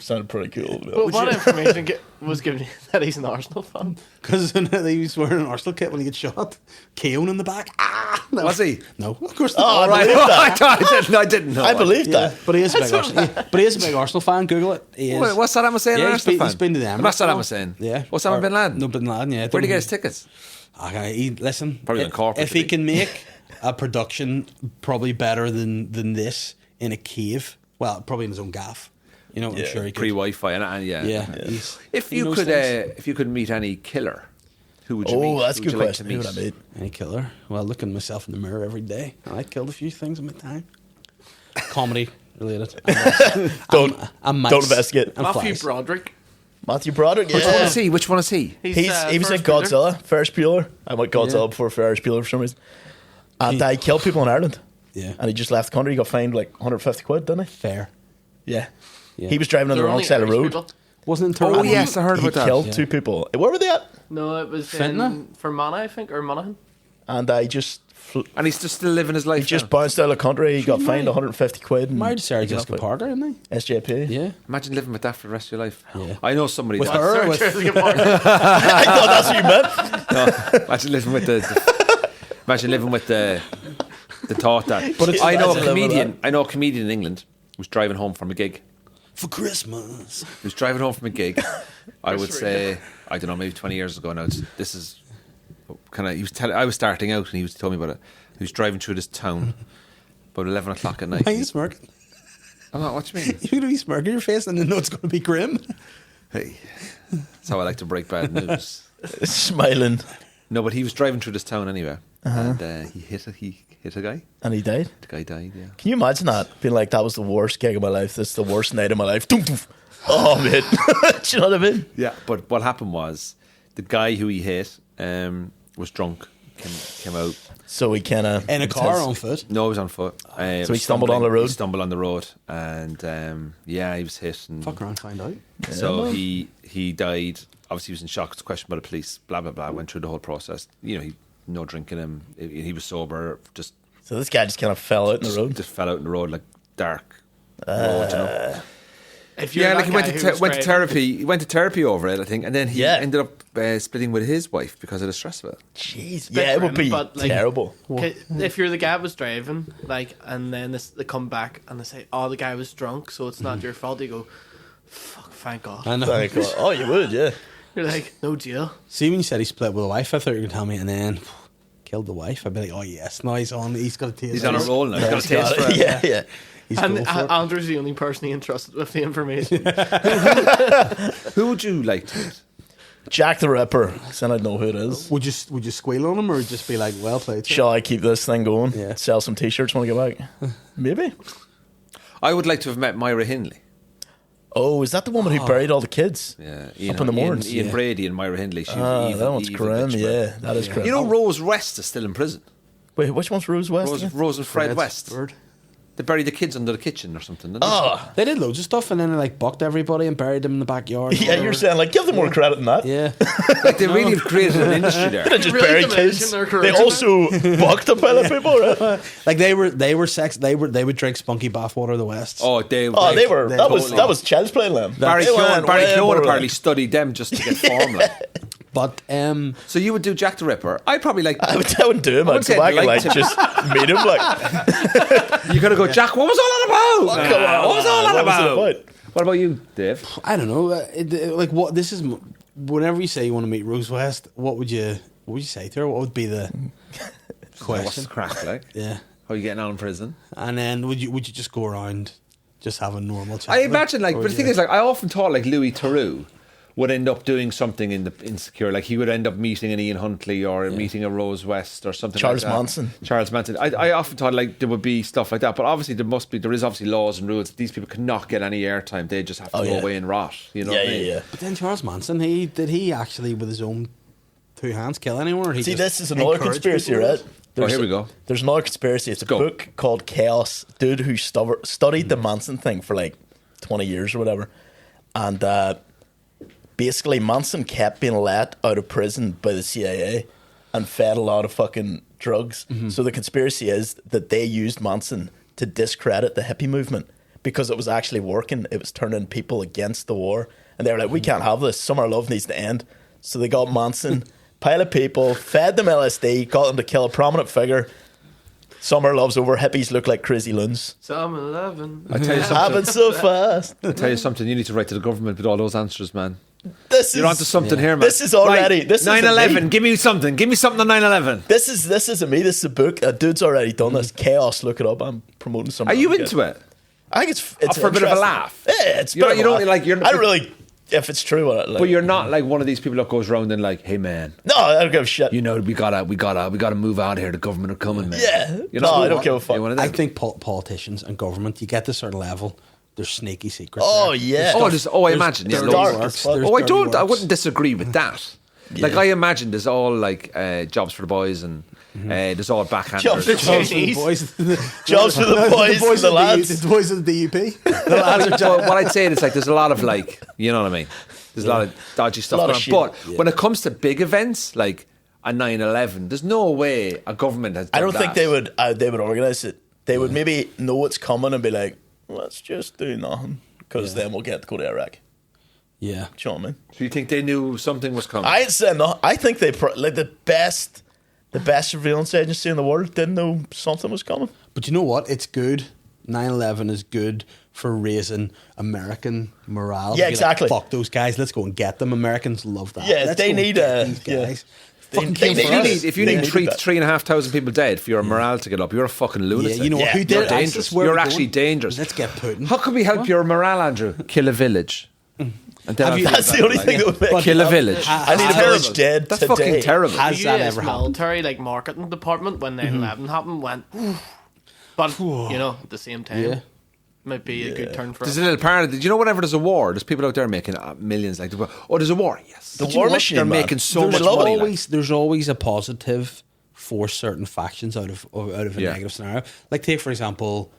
Speaker 3: Sounded pretty cool.
Speaker 4: But what information was given that he's an Arsenal fan?
Speaker 2: Because he was wearing an Arsenal kit when he gets shot. Keown in the back. No.
Speaker 1: Was he?
Speaker 2: No, of course not.
Speaker 3: Oh, right.
Speaker 1: I didn't know.
Speaker 3: I believed that.
Speaker 2: But he is a big Arsenal. But he is a big Arsenal fan. Google it. He is.
Speaker 1: What's Saddam Hussein?
Speaker 2: Yeah, he's been to the Emirates.
Speaker 1: Not Saddam Hussein.
Speaker 2: Yeah.
Speaker 1: What's Osama bin Laden?
Speaker 2: No, bin Laden. Yeah.
Speaker 1: Where'd he get his tickets?
Speaker 2: Okay, listen.
Speaker 1: Probably in corporate.
Speaker 2: If he can make a production probably better than this in a cave, well, probably in his own gaff. You know, I'm sure he could.
Speaker 1: Pre-Wi-Fi and yeah. If you could meet any killer, who would you meet?
Speaker 3: Oh, that's a good question. Who would I meet?
Speaker 2: Any killer? Well, looking at myself in the mirror every day. I killed a few things in my time. Comedy related.
Speaker 3: Don't investigate.
Speaker 4: Matthew Broderick.
Speaker 3: Matthew Broderick, yeah.
Speaker 1: Which one is he?
Speaker 3: He was in Godzilla, Ferris Bueller. I went Godzilla before Ferris Bueller for some reason. And he killed people in Ireland.
Speaker 2: Yeah.
Speaker 3: And he just left the country. He got fined like 150 quid, didn't he?
Speaker 2: Fair.
Speaker 3: Yeah. He was driving on the wrong side of the road.
Speaker 2: Wasn't it in
Speaker 1: Oh
Speaker 2: Toronto?
Speaker 1: yes, I heard
Speaker 3: He
Speaker 1: about that.
Speaker 3: killed 2 people. Where were they at?
Speaker 4: No, it was
Speaker 2: Fentanyl?
Speaker 4: in Fermanagh, I think, or Monaghan.
Speaker 3: And I just
Speaker 1: And he's just still living his life.
Speaker 3: he just
Speaker 1: now.
Speaker 3: bounced out of the country. He got
Speaker 2: She
Speaker 3: fined
Speaker 2: might-
Speaker 3: 150 quid. And
Speaker 2: Married to Sarah
Speaker 3: he got
Speaker 2: Jessica
Speaker 3: out.
Speaker 2: Parker, isn't he?
Speaker 3: SJP.
Speaker 2: Yeah.
Speaker 1: Imagine living with that for the rest of your life.
Speaker 2: Yeah.
Speaker 1: I know somebody
Speaker 2: With
Speaker 1: that.
Speaker 2: her?
Speaker 4: Sarah
Speaker 2: with-
Speaker 4: Jessica Parker.
Speaker 3: I thought that's what you meant.
Speaker 1: No, imagine living with imagine living with the thought that.
Speaker 3: But it's-
Speaker 1: I know a
Speaker 3: imagine living with
Speaker 1: comedian. I know a comedian in England who was driving home from a gig.
Speaker 2: For Christmas.
Speaker 1: He was driving home from a gig. I would say, I don't know, maybe 20 years ago now. This is kind of. I was starting out, and he was told me about it. He was driving through this town about 11 o'clock at night.
Speaker 2: Why are you smirking?
Speaker 1: I'm not. What do you mean?
Speaker 2: You're going to be smirking your face and then know it's going to be grim.
Speaker 1: Hey, that's how I like to break bad news.
Speaker 3: Smiling.
Speaker 1: No, but he was driving through this town anyway, and he hit a guy.
Speaker 3: And he died.
Speaker 1: The guy died. Yeah.
Speaker 3: Can you imagine that? Being like, that was the worst gig of my life. This is the worst night of my life. Doof, doof. Oh, man. Do you know what I mean?
Speaker 1: Yeah, but what happened was the guy who he hit was drunk. Came out.
Speaker 3: So he kind of...
Speaker 2: In a car on foot.
Speaker 1: No, he was on foot.
Speaker 3: So he stumbled on the road?
Speaker 1: He stumbled on the road, and yeah, he was hit. And
Speaker 2: Fuck around, find out.
Speaker 1: so
Speaker 3: man.
Speaker 1: he died. Obviously, he was in shock. Was questioned by the police. Blah blah blah. Went through the whole process. You know, he no drinking him. He was sober. Just
Speaker 3: So this guy just kind of fell out in the road.
Speaker 1: just fell out in the road, like dark road. You know.
Speaker 4: If you're
Speaker 1: Yeah,
Speaker 4: that
Speaker 1: like he
Speaker 4: guy
Speaker 1: went
Speaker 4: who
Speaker 1: to
Speaker 4: was
Speaker 1: went to
Speaker 4: driving-
Speaker 1: therapy. He went to therapy over it, I think, and then he
Speaker 3: Yeah.
Speaker 1: ended up splitting with his wife because of the stress of it.
Speaker 3: Jeez.
Speaker 4: bit
Speaker 3: Yeah, it would
Speaker 4: grim,
Speaker 3: be
Speaker 4: but, like-
Speaker 3: terrible.
Speaker 4: If you're the guy who was driving, like, and then they come back and they say, "Oh, the guy was drunk, so it's not your fault." You go, "Fuck, thank God."
Speaker 2: I know.
Speaker 3: Like, oh, you would, yeah.
Speaker 4: You're like, "No jail."
Speaker 2: See, when you said he split with a wife, I thought you were going to tell me, and then killed the wife. I'd be like, oh, yes, now he's on. He's got a taste.
Speaker 1: He's on a roll now. He's got a
Speaker 3: He's
Speaker 1: taste
Speaker 3: got
Speaker 1: for
Speaker 3: it.
Speaker 1: it.
Speaker 3: Yeah, yeah.
Speaker 2: He's
Speaker 4: And
Speaker 2: going for it.
Speaker 4: Andrew's the only person he entrusted with the information.
Speaker 1: Who would you like to meet?
Speaker 3: Jack the Ripper. Then I'd know who it is.
Speaker 2: Would you squeal on him or just be like, well played? sir?
Speaker 3: Shall I keep this thing going?
Speaker 2: Yeah.
Speaker 3: Sell some t-shirts when I get back? Maybe.
Speaker 1: I would like to have met Myra Hindley.
Speaker 3: Oh, is that the woman who buried all the kids?
Speaker 1: Yeah,
Speaker 3: Up in the morns?
Speaker 1: Ian
Speaker 2: Yeah.
Speaker 1: Brady and Myra Hindley. She was
Speaker 3: Ah,
Speaker 1: evil,
Speaker 3: that one's
Speaker 1: evil
Speaker 3: grim.
Speaker 1: bitch, man.
Speaker 3: Yeah, that is grim.
Speaker 1: You know, Rose West is still in prison.
Speaker 3: Wait, which one's Rose West? again?
Speaker 1: Rose and Fred West.
Speaker 2: Bird.
Speaker 1: They buried the kids under the kitchen or something. Didn't
Speaker 3: Oh,
Speaker 2: They did loads of stuff and then they like bucked everybody and buried them in the backyard.
Speaker 3: yeah, you're saying, like, give them more credit than that.
Speaker 2: Yeah.
Speaker 1: they? Like they really have created an industry there.
Speaker 3: They didn't just
Speaker 4: Really
Speaker 3: bury
Speaker 4: diminishing
Speaker 3: kids.
Speaker 4: their
Speaker 3: They
Speaker 4: careers.
Speaker 3: also bucked a pile of people, right?
Speaker 2: Like they would drink spunky bathwater of the West.
Speaker 1: Oh, they
Speaker 3: Oh,
Speaker 1: like,
Speaker 3: they were. That was
Speaker 1: totally-
Speaker 3: child's play land.
Speaker 1: Barry
Speaker 3: They
Speaker 1: Keoghan
Speaker 3: went way more
Speaker 1: apparently
Speaker 3: like-
Speaker 1: studied them just to get form. Like.
Speaker 2: But
Speaker 1: So you would do Jack the Ripper. I'd probably like.
Speaker 3: I wouldn't do him.
Speaker 1: I
Speaker 3: I'd
Speaker 1: wouldn't say
Speaker 3: go back
Speaker 1: I'd
Speaker 3: and
Speaker 1: like
Speaker 3: like
Speaker 1: to.
Speaker 3: just meet him. Like,
Speaker 1: You gotta go, Jack. What was all that about?
Speaker 3: come on,
Speaker 1: What was all that
Speaker 3: what was it
Speaker 1: about?
Speaker 3: about?
Speaker 1: What about you, Dave?
Speaker 2: I don't know. Like what this is. Whenever you say you want to meet Rose West, what would you say to her? What would be the
Speaker 1: What's
Speaker 2: question?
Speaker 1: the crack like?
Speaker 2: Yeah.
Speaker 1: How are you getting on in prison?
Speaker 2: And then would you just go around, just have a normal chat?
Speaker 1: I
Speaker 2: with her?
Speaker 1: imagine, like,
Speaker 2: Or
Speaker 1: but
Speaker 2: would
Speaker 1: the thing
Speaker 2: you-
Speaker 1: is, like, I often thought, like, Louis Theroux would end up doing something in the Insecure. Like, he would end up meeting an Ian Huntley or meeting a Rose West or something
Speaker 3: Charles
Speaker 1: like that.
Speaker 3: Manson.
Speaker 1: Charles Manson. I often thought, like, there would be stuff like that. But obviously, there is obviously laws and rules. These people cannot get any airtime. They just have to
Speaker 3: Oh,
Speaker 1: go
Speaker 3: yeah.
Speaker 1: away and rot. You know
Speaker 3: Yeah,
Speaker 1: what I
Speaker 3: yeah,
Speaker 1: mean?
Speaker 3: yeah.
Speaker 2: But then Charles Manson, did he actually with his own two hands kill anyone? Or he
Speaker 3: See,
Speaker 2: just
Speaker 3: this is another
Speaker 2: encouraged
Speaker 3: conspiracy,
Speaker 2: people?
Speaker 3: right?
Speaker 1: Here we go.
Speaker 3: There's another conspiracy. It's a
Speaker 1: Go.
Speaker 3: book called Chaos. Dude who studied the Manson thing for like 20 years or whatever. And basically, Manson kept being let out of prison by the CIA and fed a lot of fucking drugs. So the conspiracy is that they used Manson to discredit the hippie movement because it was actually working. It was turning people against the war. And they were like, we can't have this. Summer love needs to end. So they got Manson, pile of people, fed them LSD, got them to kill a prominent figure. Summer love's over. Hippies look like crazy loons.
Speaker 4: Some 11.
Speaker 1: I tell you
Speaker 3: Happened
Speaker 1: something.
Speaker 3: so fast.
Speaker 1: I tell you something. You need to write to the government with all those answers, man.
Speaker 3: This
Speaker 1: You're
Speaker 3: is
Speaker 1: onto something here, man.
Speaker 3: This is already-
Speaker 1: Right,
Speaker 3: this isn't
Speaker 1: 9/11.
Speaker 3: me.
Speaker 1: Give me something. Give me something on 9/11.
Speaker 3: This isn't me. This is a book. A dude's already done this. Chaos. Look it up. I'm promoting something.
Speaker 1: Are you into it?
Speaker 3: I think it's
Speaker 1: For a bit of a
Speaker 3: interesting.
Speaker 1: laugh?
Speaker 3: Yeah, it's.
Speaker 1: You don't-
Speaker 3: bit of
Speaker 1: you
Speaker 3: a
Speaker 1: don't
Speaker 3: laugh.
Speaker 1: like- you're-
Speaker 3: I don't really. If it's true, what like,
Speaker 1: But you're not like one of these people that goes around and like, hey man,
Speaker 3: no, I don't give a shit.
Speaker 1: you know we gotta move out here. The government are coming, man.
Speaker 3: Yeah.
Speaker 1: You
Speaker 3: No,
Speaker 1: know?
Speaker 3: I don't give a fuck.
Speaker 1: You're one of them.
Speaker 2: I think politicians and government, you get to a certain level, there's sneaky secrets.
Speaker 3: Oh,
Speaker 2: there.
Speaker 3: yeah.
Speaker 1: I imagine. Yeah,
Speaker 2: dirty
Speaker 3: dark
Speaker 2: works,
Speaker 3: as fuck.
Speaker 2: there's
Speaker 1: Oh, I
Speaker 2: dirty
Speaker 1: don't. I
Speaker 2: works.
Speaker 1: wouldn't disagree with that. Like I imagine there's all like jobs for the boys and There's all backhanders.
Speaker 3: Jobs for
Speaker 2: Jobs for the
Speaker 4: Chinese.
Speaker 2: boys.
Speaker 3: Jobs for the boys, the lads.
Speaker 2: The boys of the DUP. The lads are
Speaker 1: But what I'd say is like there's a lot of like, you know what I mean? There's a lot of dodgy stuff
Speaker 3: lot of
Speaker 1: going on.
Speaker 3: shit.
Speaker 1: But when it comes to big events like a 9/11, there's no way a government has done
Speaker 3: I don't think
Speaker 1: that.
Speaker 3: they would organise it. They would maybe know it's coming and be like, let's just do nothing, because then we'll get to go to Iraq.
Speaker 2: Yeah.
Speaker 3: Do you know what I mean?
Speaker 1: So you think they knew something was coming?
Speaker 3: I'd say no. I think they like the best surveillance agency in the world didn't know something was coming.
Speaker 2: But you know what? It's good. 9/11 is good for raising American morale.
Speaker 3: Yeah,
Speaker 2: Be like,
Speaker 3: exactly.
Speaker 2: fuck those guys. Let's go and get them. Americans love that.
Speaker 3: Yeah,
Speaker 2: Let's
Speaker 3: they
Speaker 2: go and
Speaker 3: need
Speaker 2: get
Speaker 3: a-
Speaker 2: these
Speaker 3: yeah.
Speaker 2: guys.
Speaker 3: They-
Speaker 2: Fucking
Speaker 3: they
Speaker 2: came
Speaker 3: need
Speaker 2: for
Speaker 3: it.
Speaker 2: us.
Speaker 1: If you
Speaker 3: They
Speaker 1: need
Speaker 3: need
Speaker 1: three
Speaker 3: that.
Speaker 1: 3,500 people dead for your morale to get up, you're a fucking lunatic.
Speaker 2: Yeah, you know
Speaker 3: Yeah,
Speaker 2: who
Speaker 3: you're
Speaker 2: did it?
Speaker 1: dangerous.
Speaker 2: ISIS, where
Speaker 1: You're
Speaker 2: we
Speaker 1: actually
Speaker 2: going?
Speaker 1: dangerous.
Speaker 2: Let's get Putin.
Speaker 1: How can we help your morale, Andrew? Kill a village. And then
Speaker 2: Have
Speaker 1: I'll
Speaker 2: you-
Speaker 1: feel
Speaker 3: That's the
Speaker 1: better,
Speaker 3: only
Speaker 1: like,
Speaker 3: thing that would make
Speaker 2: But-
Speaker 1: kill a
Speaker 3: me
Speaker 1: village.
Speaker 3: I need a
Speaker 2: Terrible.
Speaker 3: village dead
Speaker 1: That's
Speaker 3: today.
Speaker 1: fucking terrible.
Speaker 2: Has
Speaker 4: The
Speaker 2: that
Speaker 4: US
Speaker 2: ever happened?
Speaker 4: military like marketing department when 9/11 happened went, "Oof." But you know, at the same time,
Speaker 2: Yeah.
Speaker 4: might be a good turn for
Speaker 1: There's
Speaker 4: us.
Speaker 1: a little part of it. You know, whenever there's a war, there's people out there making millions. Like, oh, there's a war. Yes.
Speaker 3: The
Speaker 1: But you
Speaker 3: war
Speaker 1: know what?
Speaker 3: machine,
Speaker 1: They're
Speaker 3: man.
Speaker 1: making so
Speaker 3: There's
Speaker 1: much
Speaker 3: love it.
Speaker 1: money. like.
Speaker 2: There's always a positive for certain factions out of a
Speaker 1: Yeah.
Speaker 2: negative scenario. Like take for example,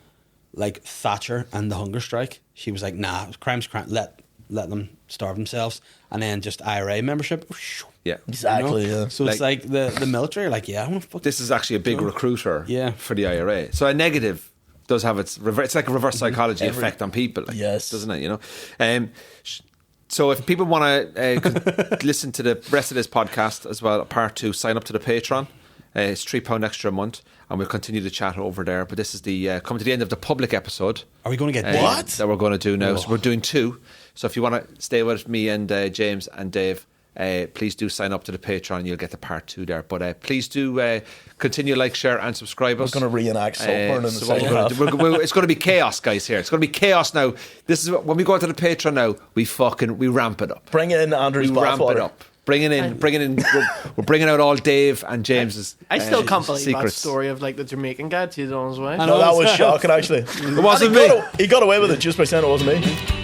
Speaker 2: like Thatcher and the hunger strike. She was like, "Nah, crime's crime. Let them starve themselves." And then just IRA membership.
Speaker 1: Yeah.
Speaker 3: Exactly, yeah.
Speaker 2: So it's like the military. Are like, yeah, I want to fuck
Speaker 1: This is actually a big recruiter
Speaker 2: Yeah.
Speaker 1: for the IRA. So a negative does have its reverse. It's like a reverse psychology effect on people. Like,
Speaker 3: Yes.
Speaker 1: doesn't it? You know. So if people want to listen to the rest of this podcast as well, part 2, sign up to the Patreon. It's £3 extra a month, and we'll continue to chat over there. But this is the coming to the end of the public episode.
Speaker 2: Are we going to get
Speaker 3: What?
Speaker 1: That we're going to do now? So we're doing 2. So if you want to stay with me and James and Dave, please do sign up to the Patreon. You'll get the part 2 there. But please do continue, like, share, and subscribe us.
Speaker 3: We're going to reenact Saltburn in the
Speaker 1: So what
Speaker 3: second
Speaker 1: we're
Speaker 3: half.
Speaker 1: gonna do- it's going to be chaos, guys. Here, it's going to be chaos now. This is when we go into the Patreon now. We ramp it up.
Speaker 3: Bring in Andrew's
Speaker 1: We ramp it
Speaker 3: bathwater.
Speaker 1: up. Bringing in. We're bringing out all Dave and James's.
Speaker 4: I still can't believe
Speaker 1: secrets.
Speaker 4: that story of like the Jamaican guy cheated on his wife.
Speaker 2: I
Speaker 3: No,
Speaker 2: know.
Speaker 3: that was shocking, actually.
Speaker 1: It wasn't me.
Speaker 3: He got away with it just by saying it wasn't me.